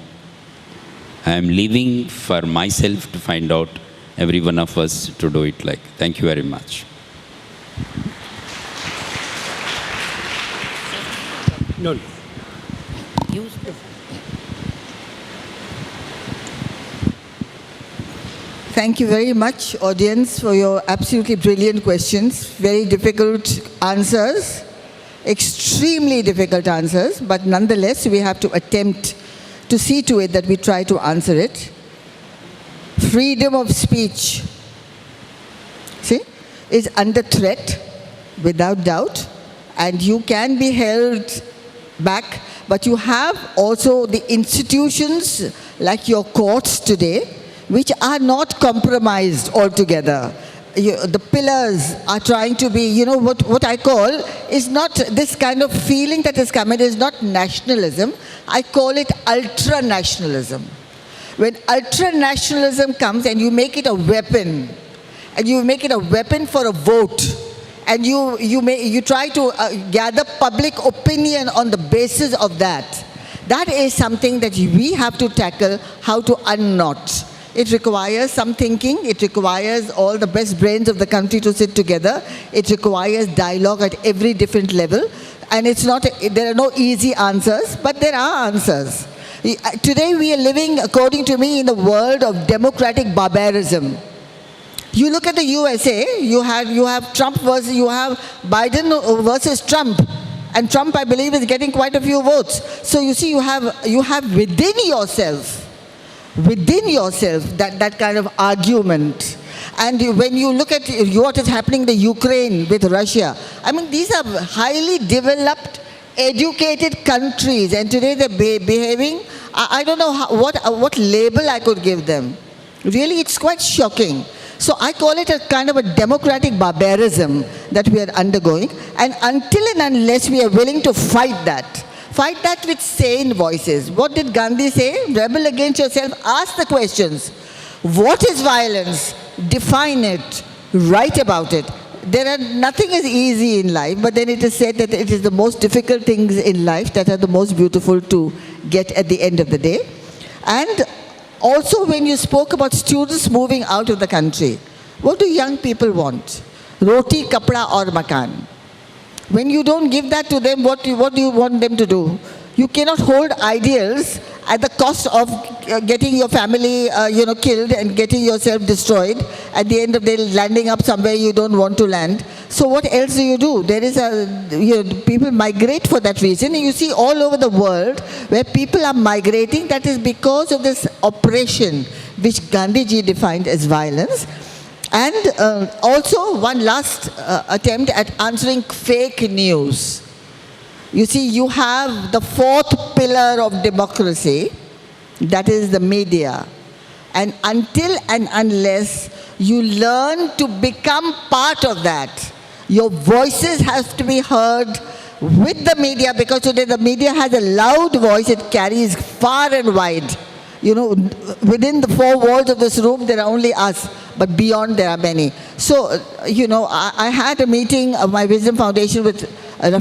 I am leaving for myself to find out, every one of us to do it like. Thank you very much. No. Thank you very much, audience, for your absolutely brilliant questions. Very difficult answers, extremely difficult answers, but nonetheless, we have to attempt to see to it that we try to answer it. Freedom of speech, see, is under threat, without doubt, and you can be held back, but you have also the institutions like your courts today, which are not compromised altogether. The pillars are trying to be, what I call is not this kind of feeling that is coming, is not nationalism. I call it ultra-nationalism. When ultra-nationalism comes and you make it a weapon, and you make it a weapon for a vote, and you try to gather public opinion on the basis of that, that is something that we have to tackle, how to unknot. It requires some thinking, it requires all the best brains of the country to sit together, it requires dialogue at every different level, and there are no easy answers, but there are answers. Today we are living, according to me, in the world of democratic barbarism. You look at the USA, you have Trump versus, you have Biden versus Trump, and Trump, I believe, is getting quite a few votes. So you see, you have within yourself that kind of argument. And when you look at what is happening in the Ukraine with Russia, I mean, these are highly developed, educated countries, and today they're behaving, I don't know what label I could give them. Really, it's quite shocking. So I call it a kind of a democratic barbarism that we are undergoing, and until and unless we are willing to fight that with sane voices. What did Gandhi say? Rebel against yourself, ask the questions. What is violence? Define it, write about it. Nothing is easy in life, but then it is said that it is the most difficult things in life that are the most beautiful to get at the end of the day. And also when you spoke about students moving out of the country, what do young people want? Roti, kapda or makan. When you don't give that to them, what do you want them to do? You cannot hold ideals at the cost of getting your family, killed and getting yourself destroyed. At the end of the day, landing up somewhere you don't want to land. So what else do? There is people migrate for that reason. And you see all over the world where people are migrating, that is because of this oppression, which Gandhiji defined as violence. And also one last attempt at answering fake news. You see, you have the fourth pillar of democracy, that is the media. And until and unless you learn to become part of that, your voices have to be heard with the media, because today the media has a loud voice, it carries far and wide. Within the four walls of this room, there are only us, but beyond there are many. So, I had a meeting of my Wisdom Foundation with with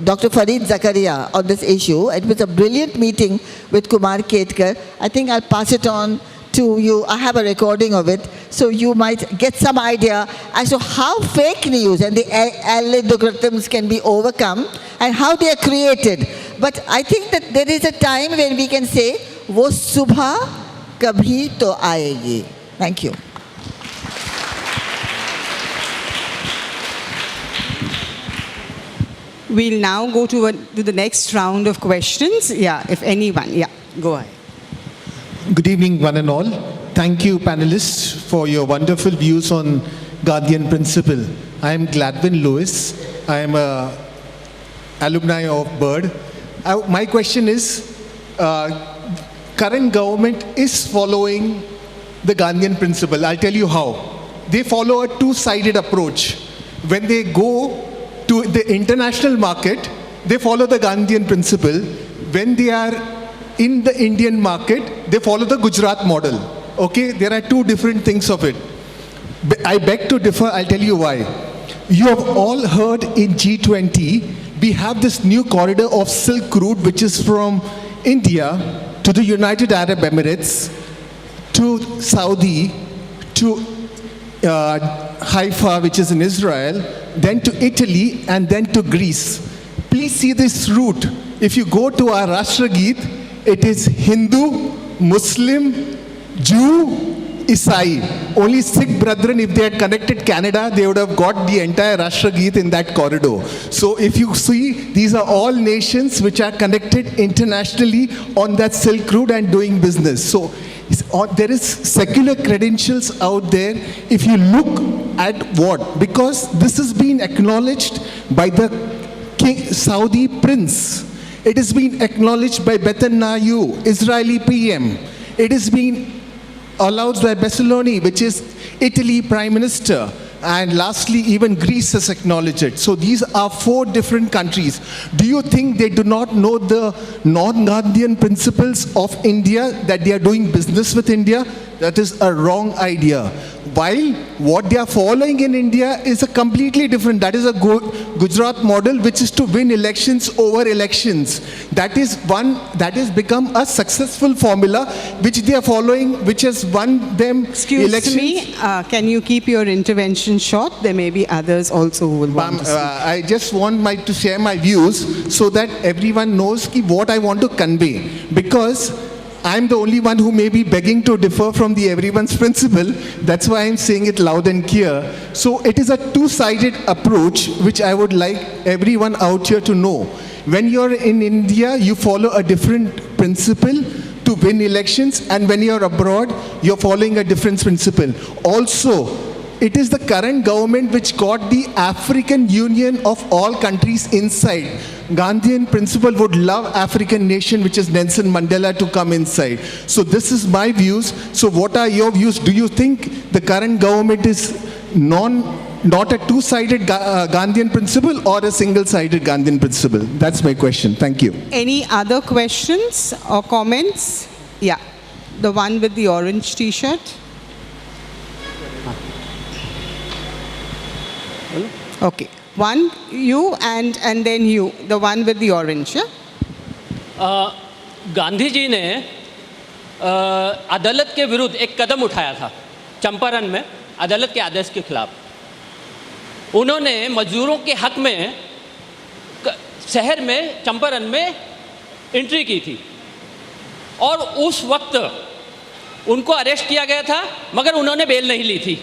Dr. Farid Zakaria on this issue. It was a brilliant meeting with Kumar Ketkar. I think I'll pass it on to you. I have a recording of it, so you might get some idea as to how fake news and the algorithms can be overcome and how they are created. But I think that there is a time when we can say, "Wo subha kabhi to aayegi." Thank you. We'll now go to the next round of questions. Yeah, if anyone. Yeah, go ahead. Good evening, one and all. Thank you, panelists, for your wonderful views on Gandhian principle. I am Gladwin Lewis. I am an alumni of BIRD. My question is, current government is following the Gandhian principle. I'll tell you how. They follow a two-sided approach. When they go to the international market, they follow the Gandhian principle. When they are in the Indian market, they follow the Gujarat model. Okay, there are two different things of it. I beg to differ, I'll tell you why. You have all heard in G20, we have this new corridor of Silk Route, which is from India to the United Arab Emirates, to Saudi, to Haifa, which is in Israel, then to Italy, and then to Greece. Please see this route. If you go to our Rashtrageet, it is Hindu, Muslim, Jew, Isai. Only Sikh brethren, if they had connected Canada, they would have got the entire Rashtrageet in that corridor. So if you see, these are all nations which are connected internationally on that Silk Route and doing business. So there is secular credentials out there if you look at what, because this has been acknowledged by the Saudi prince. It has been acknowledged by Netanyahu, Israeli PM. It has been allowed by Bessaloni, which is Italy Prime Minister. And lastly, even Greece has acknowledged it. So these are four different countries. Do you think they do not know the non-Gandhian principles of India, that they are doing business with India? That is a wrong idea. While what they are following in India is a completely different, that is a Gujarat model, which is to win elections over elections. That is one, that has become a successful formula, which they are following, which has won them elections. Excuse me, can you keep your intervention short? There may be others also who will want to speak. I just want to share my views so that everyone knows what I want to convey. Because I'm the only one who may be begging to differ from the everyone's principle. That's why I'm saying it loud and clear. So it is a two-sided approach, which I would like everyone out here to know. When you're in India, you follow a different principle to win elections, and when you're abroad, you're following a different principle. Also, it is the current government which got the African Union of all countries inside. Gandhian principle would love African nation, which is Nelson Mandela, to come inside. So this is my views. So what are your views? Do you think the current government is not a two-sided Gandhian principle or a single-sided Gandhian principle? That's my question. Thank you. Any other questions or comments? Yeah, the one with the orange t-shirt. Okay. One, you, and then you, the one with the orange, yeah? Gandhi ji ने अदालत के विरुद्ध एक कदम उठाया था चंपारण में अदालत के आदेश के खिलाफ। उन्होंने मजदूरों के हक में शहर में चंपारण में एंट्री की थी और उस वक्त उनको अरेस्ट किया गया था, मगर उन्होंने बेल नहीं ली थी।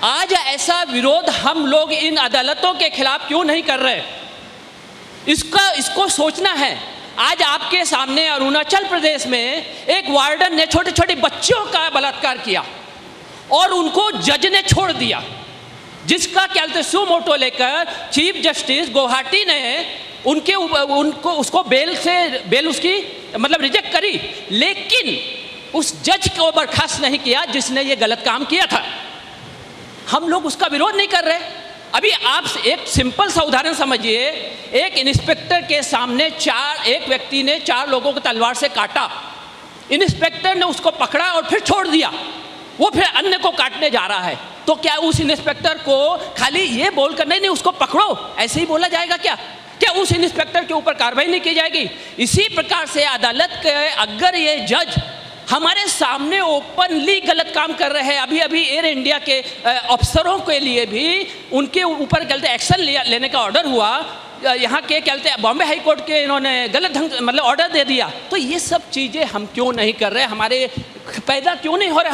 आज ऐसा विरोध हम लोग इन अदालतों के खिलाफ क्यों नहीं कर रहे? इसको सोचना है। आज आपके सामने अरुणाचल प्रदेश में एक वार्डन ने छोटे छोटे बच्चों का बलात्कार किया और उनको जज ने छोड़ दिया, जिसका क्या कहते सुमोटो लेकर चीफ जस्टिस गुवाहाटी ने उनको उसको बेल उसकी मतलब रिजेक्ट करी, लेकिन उस जज को बर्खास्त नहीं किया जिसने ये गलत काम किया था। हम लोग उसका विरोध नहीं कर रहे। अभी आप एक सिंपल सा उदाहरण समझिए, एक इंस्पेक्टर के सामने एक व्यक्ति ने 4 लोगों को तलवार से काटा, इंस्पेक्टर ने उसको पकड़ा और फिर छोड़ दिया, वो फिर अन्य को काटने जा रहा है, तो क्या उस इंस्पेक्टर को खाली ये बोलकर नहीं उसको पकड़ो ऐसे ही बोला जाएगा क्या उस इंस्पेक्टर के ऊपर कार्रवाई नहीं की जाएगी? इसी प्रकार से अदालत के अगर ये जज हमारे सामने ओपनली गलत काम कर रहे हैं, अभी एयर इंडिया के अफसरों के लिए भी उनके ऊपर कहते एक्शन लेने का ऑर्डर हुआ, यहाँ के कहते हैं बॉम्बे हाई कोर्ट के इन्होंने गलत ढंग मतलब ऑर्डर दे दिया, तो ये सब चीज़ें हम क्यों नहीं कर रहे? हमारे पैदा क्यों नहीं हो रहे?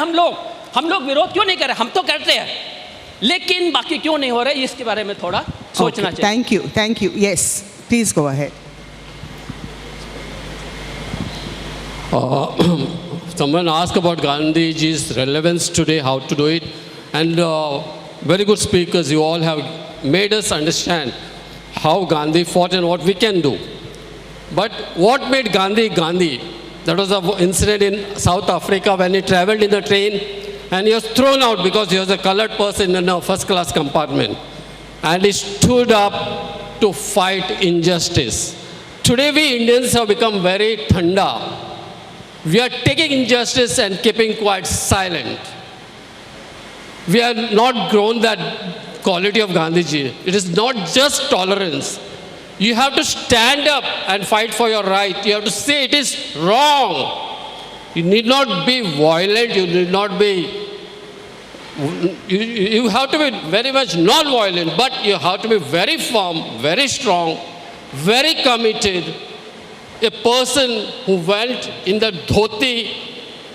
हम लोग विरोध क्यों नहीं कर रहे? हम तो करते हैं, लेकिन बाकी क्यों नहीं हो रहे, इसके बारे में थोड़ा सोचना चाहिए। Thank you. Yes, please go ahead. Someone asked about Gandhiji's relevance today, how to do it, and very good speakers, you all have made us understand how Gandhi fought and what we can do. But what made Gandhi Gandhi? That was an incident in South Africa when he traveled in the train and he was thrown out because he was a colored person in a first class compartment. And he stood up to fight injustice. Today we Indians have become very thanda. We are taking injustice and keeping quite silent. We have not grown that quality of Gandhiji. It is not just tolerance. You have to stand up and fight for your right. You have to say it is wrong. You need not be violent. You need not be... You have to be very much non-violent, but you have to be very firm, very strong, very committed. A person who went in the dhoti,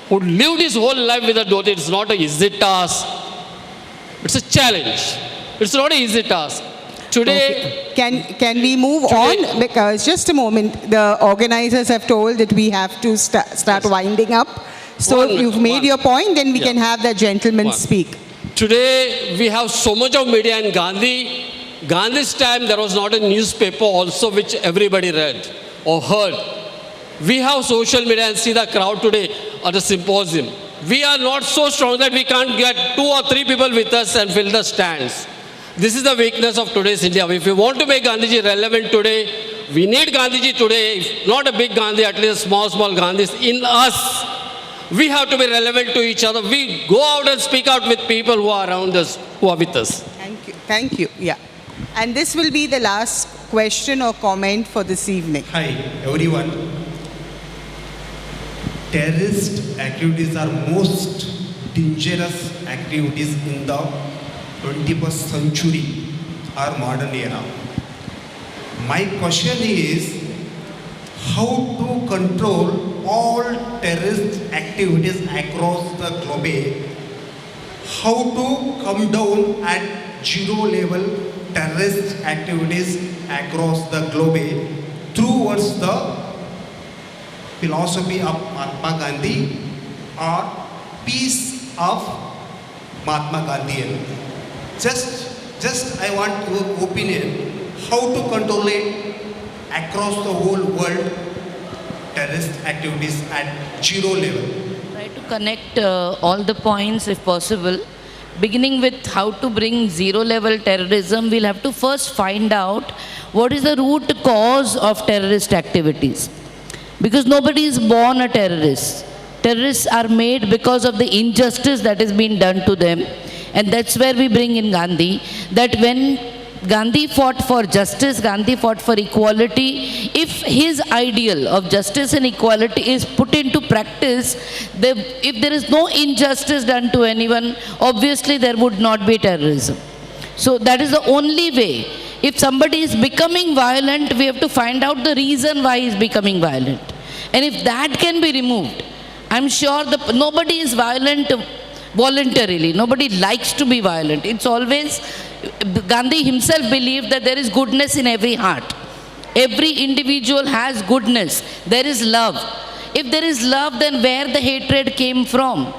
who lived his whole life with a dhoti, it's not an easy task. It's a challenge. It's not an easy task. Today... Okay. Can we move on? Because just a moment, the organizers have told that we have to start winding up. So you've made your point, then we can have the gentleman speak. Today we have so much of media in Gandhi's time there was not a newspaper also which everybody read or heard. We have social media and see the crowd today at the symposium. We are not so strong that we can't get 2 or 3 people with us and fill the stands. This is the weakness of today's India. If we want to make Gandhiji relevant today, we need Gandhiji today, if not a big Gandhi, at least small Gandhis in us. We have to be relevant to each other. We go out and speak out with people who are around us, who are with us. Thank you. Yeah. And this will be the last question or comment for this evening. Hi, everyone. Terrorist activities are most dangerous activities in the 21st century or modern era. My question is how to control all terrorist activities across the globe, how to come down at zero level terrorist activities across the globe towards the philosophy of Mahatma Gandhi or peace of Mahatma Gandhi. Just I want your opinion, how to control it across the whole world, terrorist activities at zero level. Try to connect all the points if possible. Beginning with how to bring zero level terrorism, we'll have to first find out what is the root cause of terrorist activities. Because nobody is born a terrorist. Terrorists are made because of the injustice that is being done to them. And that's where we bring in Gandhi, that when Gandhi fought for justice, Gandhi fought for equality. If his ideal of justice and equality is put into practice, if there is no injustice done to anyone, obviously there would not be terrorism. So that is the only way. If somebody is becoming violent, we have to find out the reason why he is becoming violent. And if that can be removed, I'm sure nobody is violent voluntarily. Nobody likes to be violent. It's always, Gandhi himself believed that there is goodness in every heart. Every individual has goodness. There is love. If there is love, then where the hatred came from?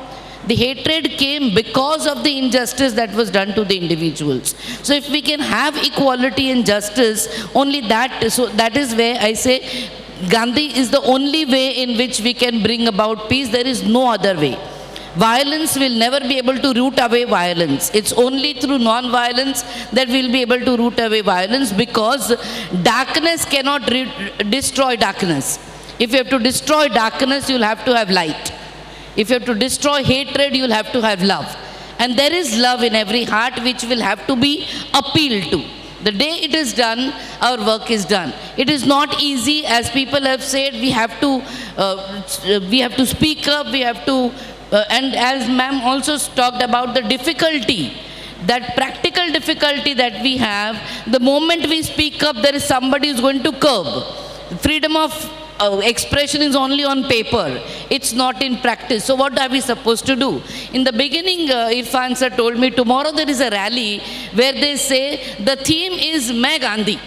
The hatred came because of the injustice that was done to the individuals. So if we can have equality and justice, only that, so that is where I say Gandhi is the only way in which we can bring about peace. There is no other way. Violence will never be able to root away violence. It's only through non-violence that we'll be able to root away violence, because darkness cannot destroy darkness. If you have to destroy darkness, you'll have to have light. If you have to destroy hatred, you'll have to have love. And there is love in every heart which will have to be appealed to. The day it is done, our work is done. It is not easy, as people have said. We have to speak up, we have to, and as ma'am also talked about the difficulty, that practical difficulty that we have, the moment we speak up, there is somebody who's going to curb. Freedom of expression is only on paper. It's not in practice. So what are we supposed to do? In the beginning, Irfan sir told me tomorrow there is a rally where they say the theme is Main Gandhi.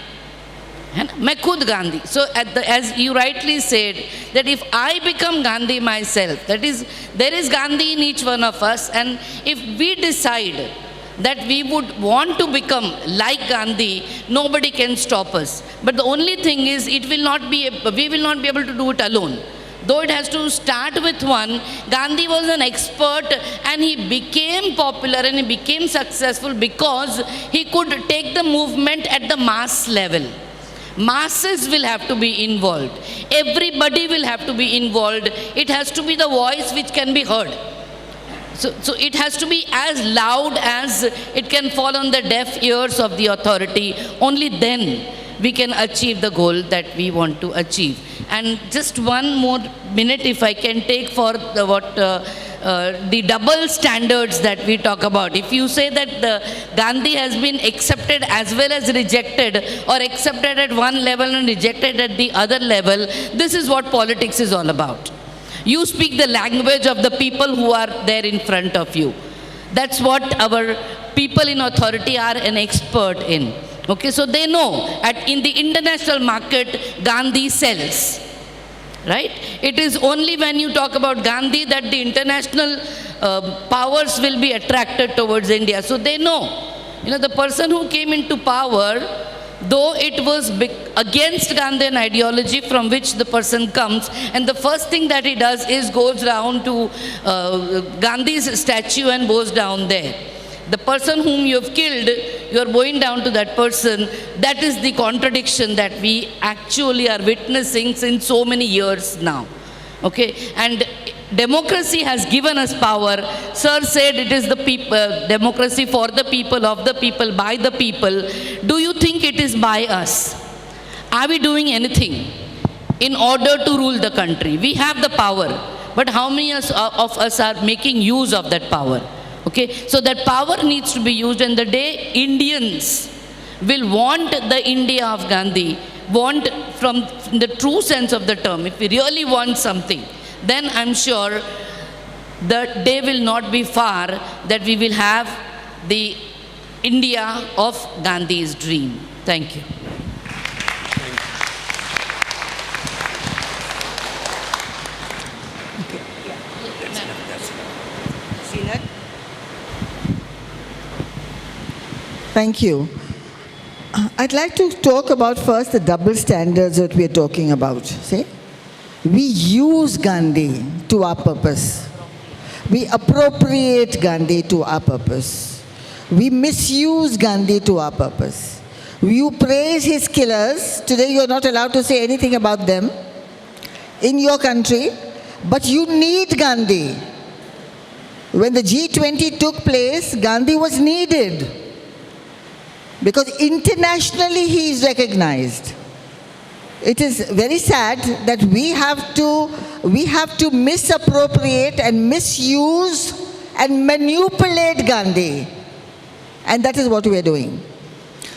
Main khud Gandhi. So as you rightly said, that if I become Gandhi myself, that is, there is Gandhi in each one of us, and if we decide that we would want to become like Gandhi, nobody can stop us. But the only thing is, we will not be able to do it alone. Though it has to start with one. Gandhi was an expert, and he became popular and he became successful because he could take the movement at the mass level. Masses will have to be involved. Everybody will have to be involved. It has to be the voice which can be heard. So it has to be as loud as it can fall on the deaf ears of the authority. Only then we can achieve the goal that we want to achieve. And just one more minute, if I can take, for the double standards that we talk about. If you say that Gandhi has been accepted as well as rejected, or accepted at one level and rejected at the other level, this is what politics is all about. You speak the language of the people who are there in front of you. That's what our people in authority are an expert in. Okay, so they know in the international market, Gandhi sells. Right? It is only when you talk about Gandhi that the international powers will be attracted towards India. So they know. The person who came into power, though it was against Gandhian ideology from which the person comes, and the first thing that he does is goes down to Gandhi's statue and goes down there. The person whom you have killed, you are going down to that person. That is the contradiction that we actually are witnessing since so many years now. Okay, and democracy has given us power. Sir said it is the democracy for the people, of the people, by the people. Do you think it is by us? Are we doing anything in order to rule the country? We have the power, but how many of us are making use of that power? Okay, so that power needs to be used, and the day Indians will want the India of Gandhi, want from the true sense of the term, if we really want something, then I'm sure the day will not be far that we will have the India of Gandhi's dream. Thank you. Thank you. I'd like to talk about first the double standards that we're talking about. See? We use Gandhi to our purpose. We appropriate Gandhi to our purpose. We misuse Gandhi to our purpose. You praise his killers. Today you're not allowed to say anything about them in your country, but you need Gandhi. When the G20 took place, Gandhi was needed, because internationally he is recognized. It is very sad that we have to misappropriate and misuse and manipulate Gandhi. And that is what we are doing.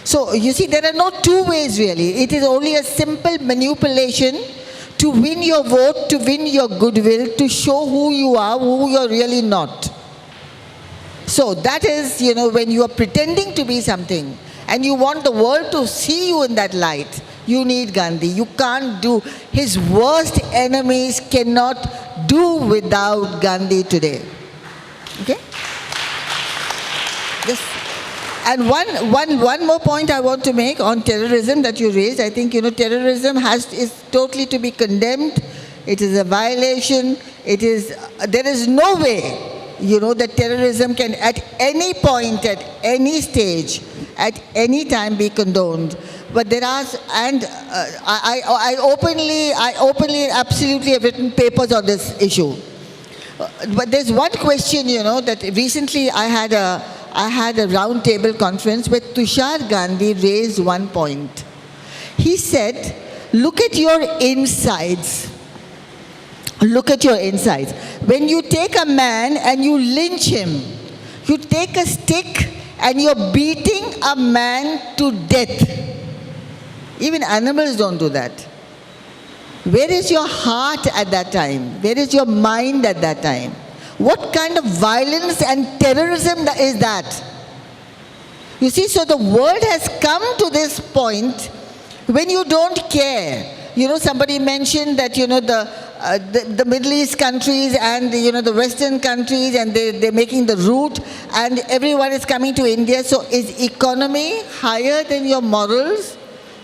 So you see, there are no two ways really. It is only a simple manipulation to win your vote, to win your goodwill, to show who you are, who you're really not. So that is, when you are pretending to be something and you want the world to see you in that light, you need Gandhi. You can't do, his worst enemies cannot do without Gandhi today. Okay? Yes. And one more point I want to make on terrorism that you raised. I think, terrorism is totally to be condemned. It is a violation. There is no way, that terrorism can at any point, at any stage, at any time be condoned. But there are, and I openly, absolutely have written papers on this issue. But there's one question, that recently I had a round table conference where Tushar Gandhi raised one point. He said, look at your insides. Look at your insides. When you take a man and you lynch him, you take a stick and you're beating a man to death. Even animals don't do that. Where is your heart at that time? Where is your mind at that time? What kind of violence and terrorism is that? You see, so the world has come to this point when you don't care. Somebody mentioned that, the Middle East countries and, the Western countries, and they're making the route, and everyone is coming to India. So is economy higher than your morals?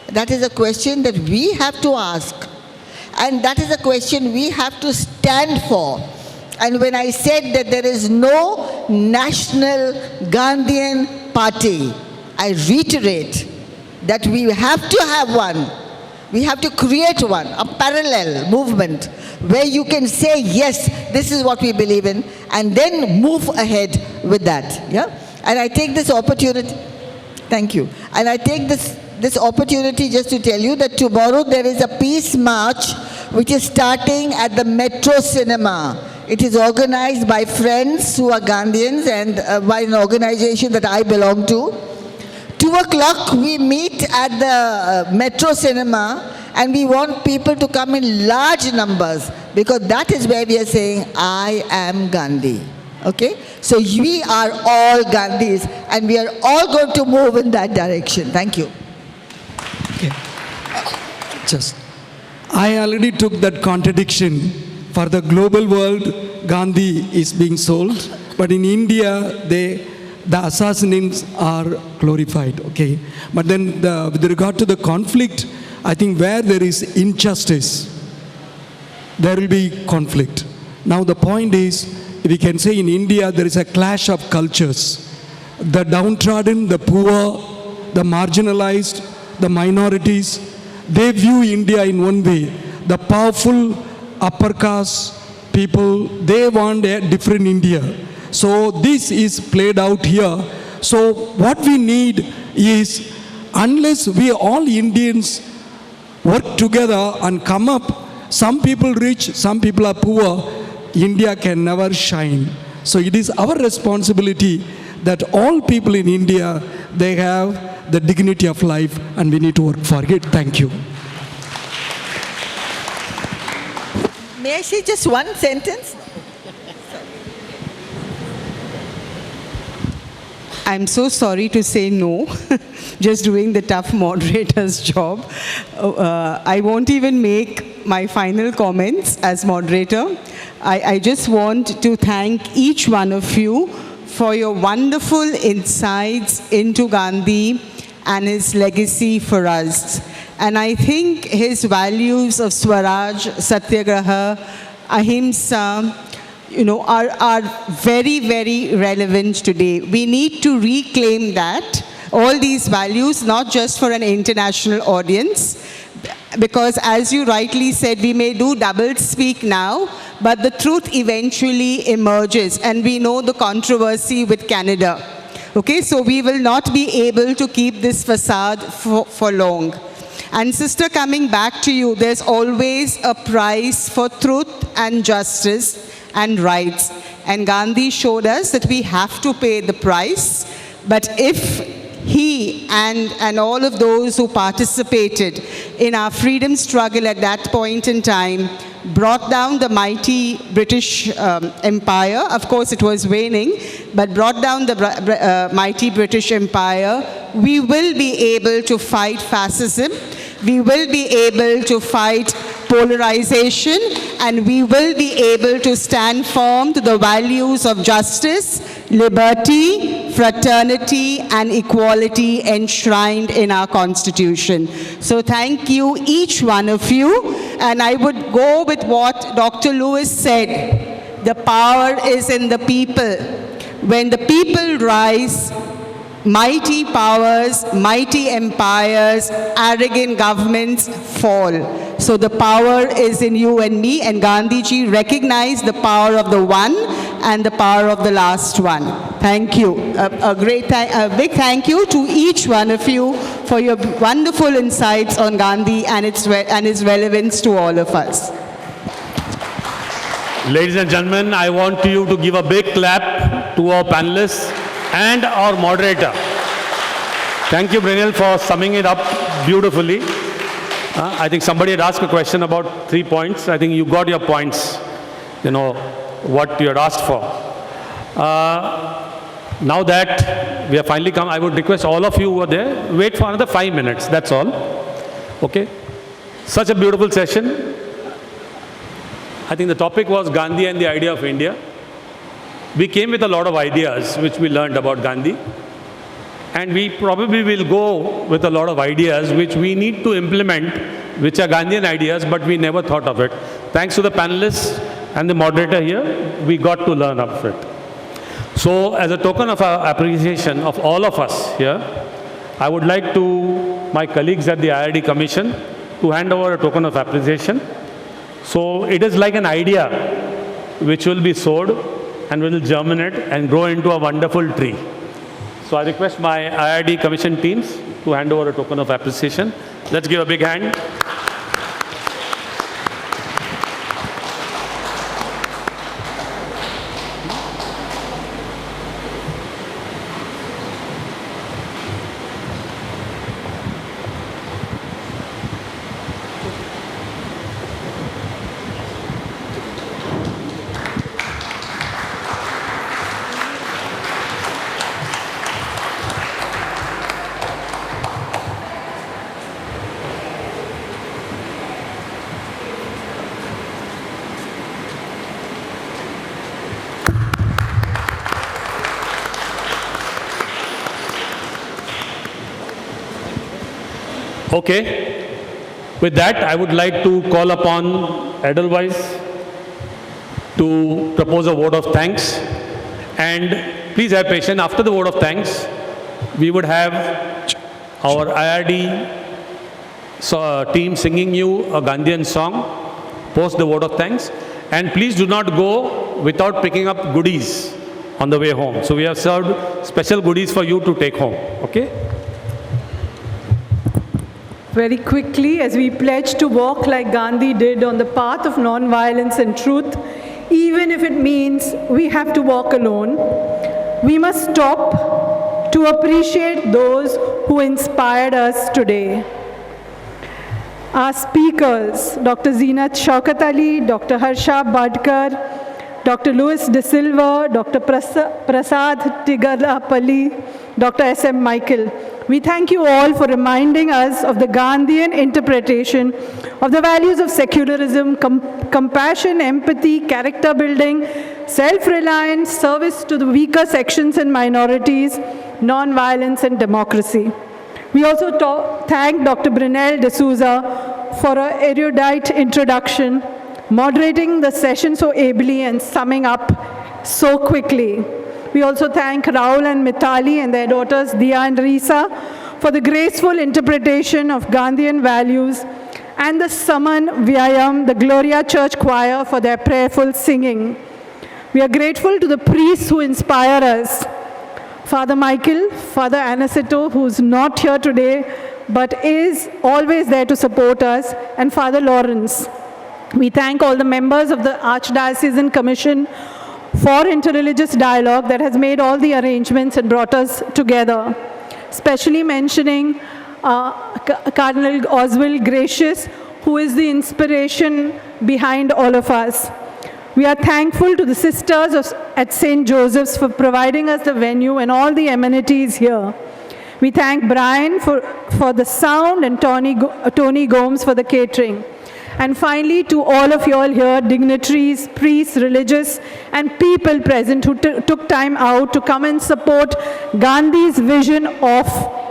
That is a question that we have to ask. And that is a question we have to stand for. And when I said that there is no national Gandhian party, I reiterate that we have to have one. We have to create one, a parallel movement where you can say, yes, this is what we believe in, and then move ahead with that. Yeah? And I take this opportunity, thank you, and I take this opportunity just to tell you that tomorrow there is a peace march which is starting at the Metro Cinema. It is organized by friends who are Gandhians and by an organization that I belong to. 2 o'clock we meet at the Metro Cinema, and we want people to come in large numbers because that is where we are saying, I am Gandhi. Okay? So we are all Gandhis and we are all going to move in that direction. Thank you. Okay. I already took that contradiction. For the global world, Gandhi is being sold, but in India, the assassins are glorified, okay? But then with regard to the conflict, I think where there is injustice, there will be conflict. Now the point is, we can say in India, there is a clash of cultures. The downtrodden, the poor, the marginalized, the minorities, they view India in one way. The powerful upper caste people, they want a different India. So this is played out here. So what we need is, unless we all Indians work together and come up, some people rich, some people are poor, India can never shine. So it is our responsibility that all people in India, they have the dignity of life, and we need to work for it. Thank you. May I say just one sentence? I'm so sorry to say no, just doing the tough moderator's job. I won't even make my final comments as moderator. I just want to thank each one of you for your wonderful insights into Gandhi and his legacy for us. And I think his values of Swaraj, Satyagraha, Ahimsa, are very, very relevant today. We need to reclaim that, all these values, not just for an international audience, because as you rightly said, we may do double speak now, but the truth eventually emerges, and we know the controversy with Canada. Okay, so we will not be able to keep this facade for long. And sister, coming back to you, there's always a price for truth and justice and rights. And Gandhi showed us that we have to pay the price, but if he and all of those who participated in our freedom struggle at that point in time brought down the mighty British Empire. Of course, it was waning, but brought down the mighty British Empire. We will be able to fight fascism. We will be able to fight polarization, and we will be able to stand firm to the values of justice, liberty, fraternity, and equality enshrined in our Constitution. So thank you, each one of you. And I would go with what Dr. Lewis said. The power is in the people. When the people rise, mighty powers, mighty empires, arrogant governments fall. So the power is in you and me, and Gandhiji recognized the power of the one and the power of the last one. Thank you. A big thank you to each one of you for your wonderful insights on Gandhi and its relevance to all of us. Ladies and gentlemen, I want you to give a big clap to our panelists and our moderator. Thank you, Brynel, for summing it up beautifully. I think somebody had asked a question about 3 points. I think you got your points, what you had asked for. Now that we have finally come, I would request all of you who are there, wait for another 5 minutes, that's all. Okay? Such a beautiful session. I think the topic was Gandhi and the idea of India. We came with a lot of ideas which we learned about Gandhi. And we probably will go with a lot of ideas which we need to implement, which are Gandhian ideas, but we never thought of it. Thanks to the panelists and the moderator here, we got to learn of it. So as a token of our appreciation of all of us here, I would like to my colleagues at the IRD Commission to hand over a token of appreciation. So it is like an idea which will be sowed and will germinate and grow into a wonderful tree. So I request my IRD Commission teams to hand over a token of appreciation. Let's give a big hand. Okay. With that, I would like to call upon Edelweiss to propose a vote of thanks. And please have patience. After the vote of thanks, we would have our IRD team singing you a Gandhian song, post the vote of thanks. And please do not go without picking up goodies on the way home. So we have served special goodies for you to take home. Okay? Very quickly, as we pledge to walk like Gandhi did on the path of non-violence and truth, even if it means we have to walk alone, we must stop to appreciate those who inspired us today. Our speakers, Dr. Zeenat Shaukat Ali, Dr. Harsha Badkar, Dr. Louis De Silva, Dr. Prasad Tigalapalli, Dr. S.M. Michael. We thank you all for reminding us of the Gandhian interpretation of the values of secularism, compassion, empathy, character building, self-reliance, service to the weaker sections and minorities, non-violence and democracy. We also thank Dr. Brynel D'Souza for her erudite introduction, moderating the session so ably and summing up so quickly. We also thank Raul and Mitali and their daughters Dia and Risa for the graceful interpretation of Gandhian values, and the Saman Vyayam, the Gloria Church Choir, for their prayerful singing. We are grateful to the priests who inspire us. Father Michael, Father Anaseto, who's not here today, but is always there to support us, and Father Lawrence. We thank all the members of the Archdiocesan Commission for interreligious dialogue that has made all the arrangements and brought us together. especially mentioning Cardinal Oswald Gracious, who is the inspiration behind all of us. We are thankful to the sisters at St. Joseph's for providing us the venue and all the amenities here. We thank Brian for the sound and Tony Gomes for the catering. And finally, to all of you all here, dignitaries, priests, religious, and people present who took time out to come and support Gandhi's vision of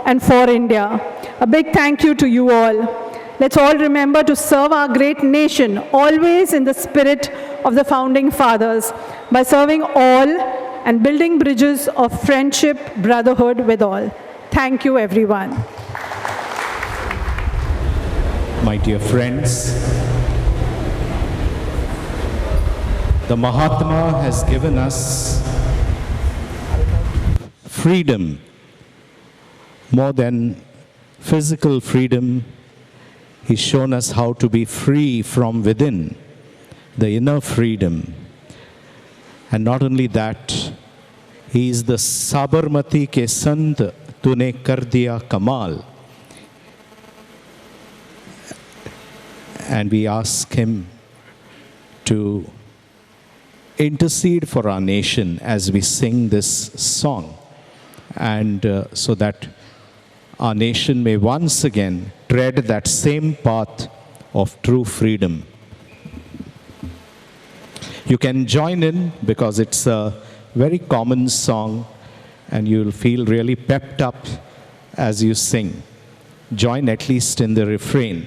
and for India. A big thank you to you all. Let's all remember to serve our great nation, always in the spirit of the founding fathers, by serving all and building bridges of friendship, brotherhood with all. Thank you, everyone. My dear friends, the Mahatma has given us freedom, more than physical freedom. He's shown us how to be free from within, the inner freedom. And not only that, he is the Sabarmati ke Sant tune kar diya kamal. And we ask him to intercede for our nation as we sing this song, and so that our nation may once again tread that same path of true freedom. You can join in because it's a very common song and you'll feel really pepped up as you sing. Join at least in the refrain.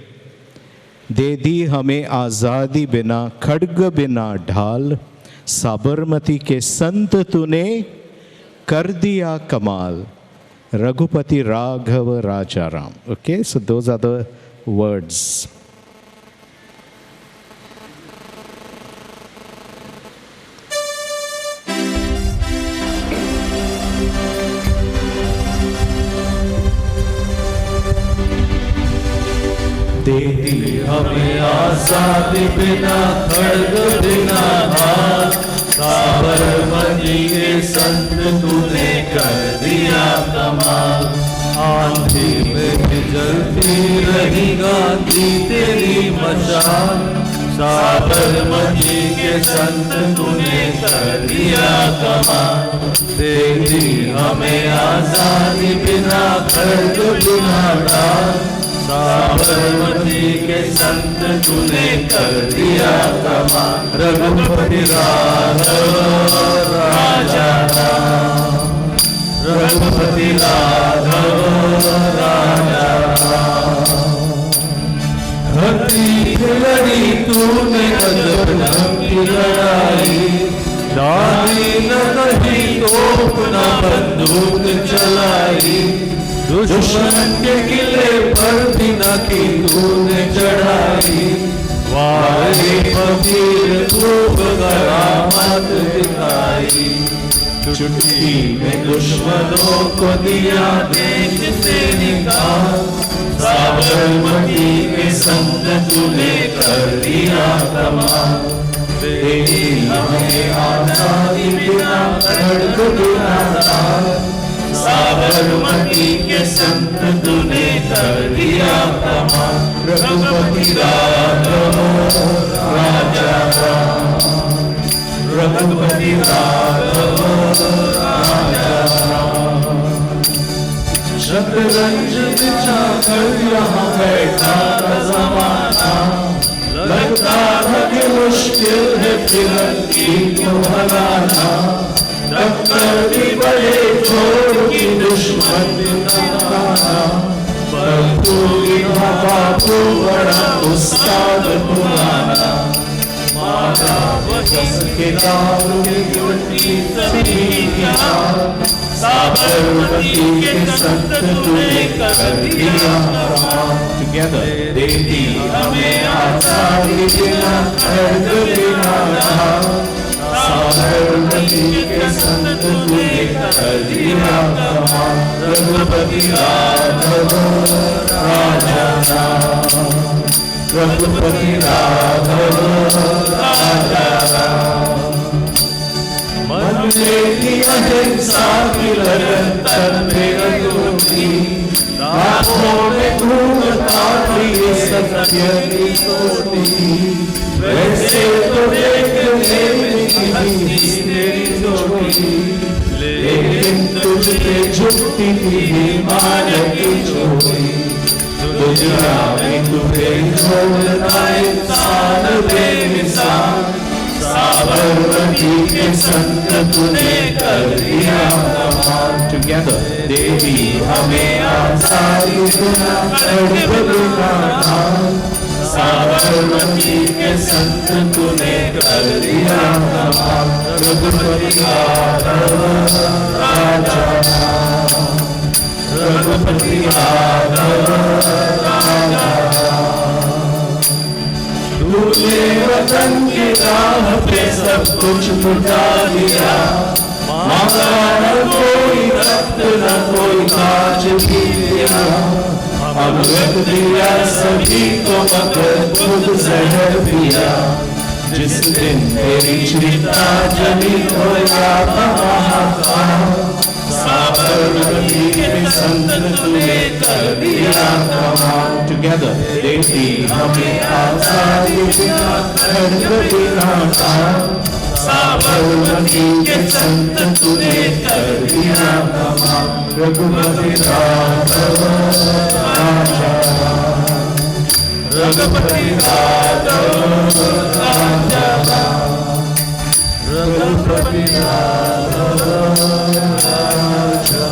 दे दी हमें आज़ादी बिना खड्ग बिना ढाल साबरमती के संत तूने कर दिया कमाल रघुपति राघव राजा Ram. Okay, so those are the words. दे दी हमें आज़ादी बिना खड्ग बिना ढाल साबरमती के संत तूने कर दिया कमाल. आंधी में जलती रही गांधी तेरी मशाल साबरमती के संत तूने कर दिया कमाल. दे दी हमें आज़ादी बिना खड्ग बिना ढाल साबरमती के संत तूने कर दिया कमाल. रघुपति राघव राजा राम रघुपति राघव राजा राम. धरती लड़ी तूने गजब की लड़ाई डाली न कहीं तोप न बंदूक चलाई. दुश्मन के किले पर भी न की तूने चढ़ाई. वारे फकीर खूब करामत दिखाई. चुटकी में दुश्मनों को दिया देश से निकाल साबरमती के संत तूने कर दिया कमाल. दे दी हमें आज़ादी बिना खड्ग बिना ढाल साबरमती के संत तूने कर दिया कमाल. रघुपति राघव राजा राम रघुपति राघव राजा राम. शतरंज बिछा कर यहाँ बैठा जमाना लगता था कि मुश्किल है फिरंगी को हराना. टक्कर भी बड़े छोड़ की दुश्मन दिखाना. परंतु इतना बापू बड़ा उस्ताद पुराना. माता बस के दारू की गुंडी सभी की साबरमती के संत तूने कर दिया कमाल. Together, दे दी हमें आज़ादी बिना खड्ग बिना ढाल साबरमती के संत तूने कर दिया कमाल. रघुपति राघव राजा राम रघुपति राघव राजा राम. मन में अहिंसा की लगन तन में रघुपति राहों में घूमता ये सत्य की कोटि वैसे तो देखने में हंसी तेरी जोड़ी लेकिन तुझ पे झुकती थी हिमालय की चोटी तुझरा में तुम्हें छोड़ना इंसान बेमिसाल साबरमती के संग तूने कर दिया कमाल Together, देवी हमें आजादी बिना साबरमती के संग तूने कर दिया कमाल रघुपति यादव राजा रघुपति यादव राजा तूने वतन की राह पे सब कुछ लुटा दिया मांगा न कोई रक्त न कोई काज भी दिया अमृत दिया सभी को मगर खुद जहर पिया जिस दिन तेरी चिता जली हो जाता महात्मा साबरमती के संग तूने कर दिया कमाल together, देवी हमें आजादी बिना खड्ग बिना साबरमती के संग तूने कर दिया कमाल रघुपति यादव राजा रघुपति यादव राजा रघुपति यादव राजा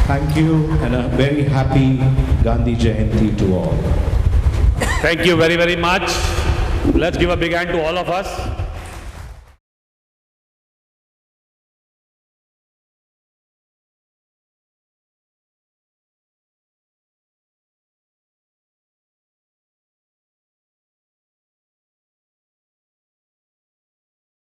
thank you and a very happy Gandhi Jayanti to all. Thank you very, very much. Let's give a big hand to all of us.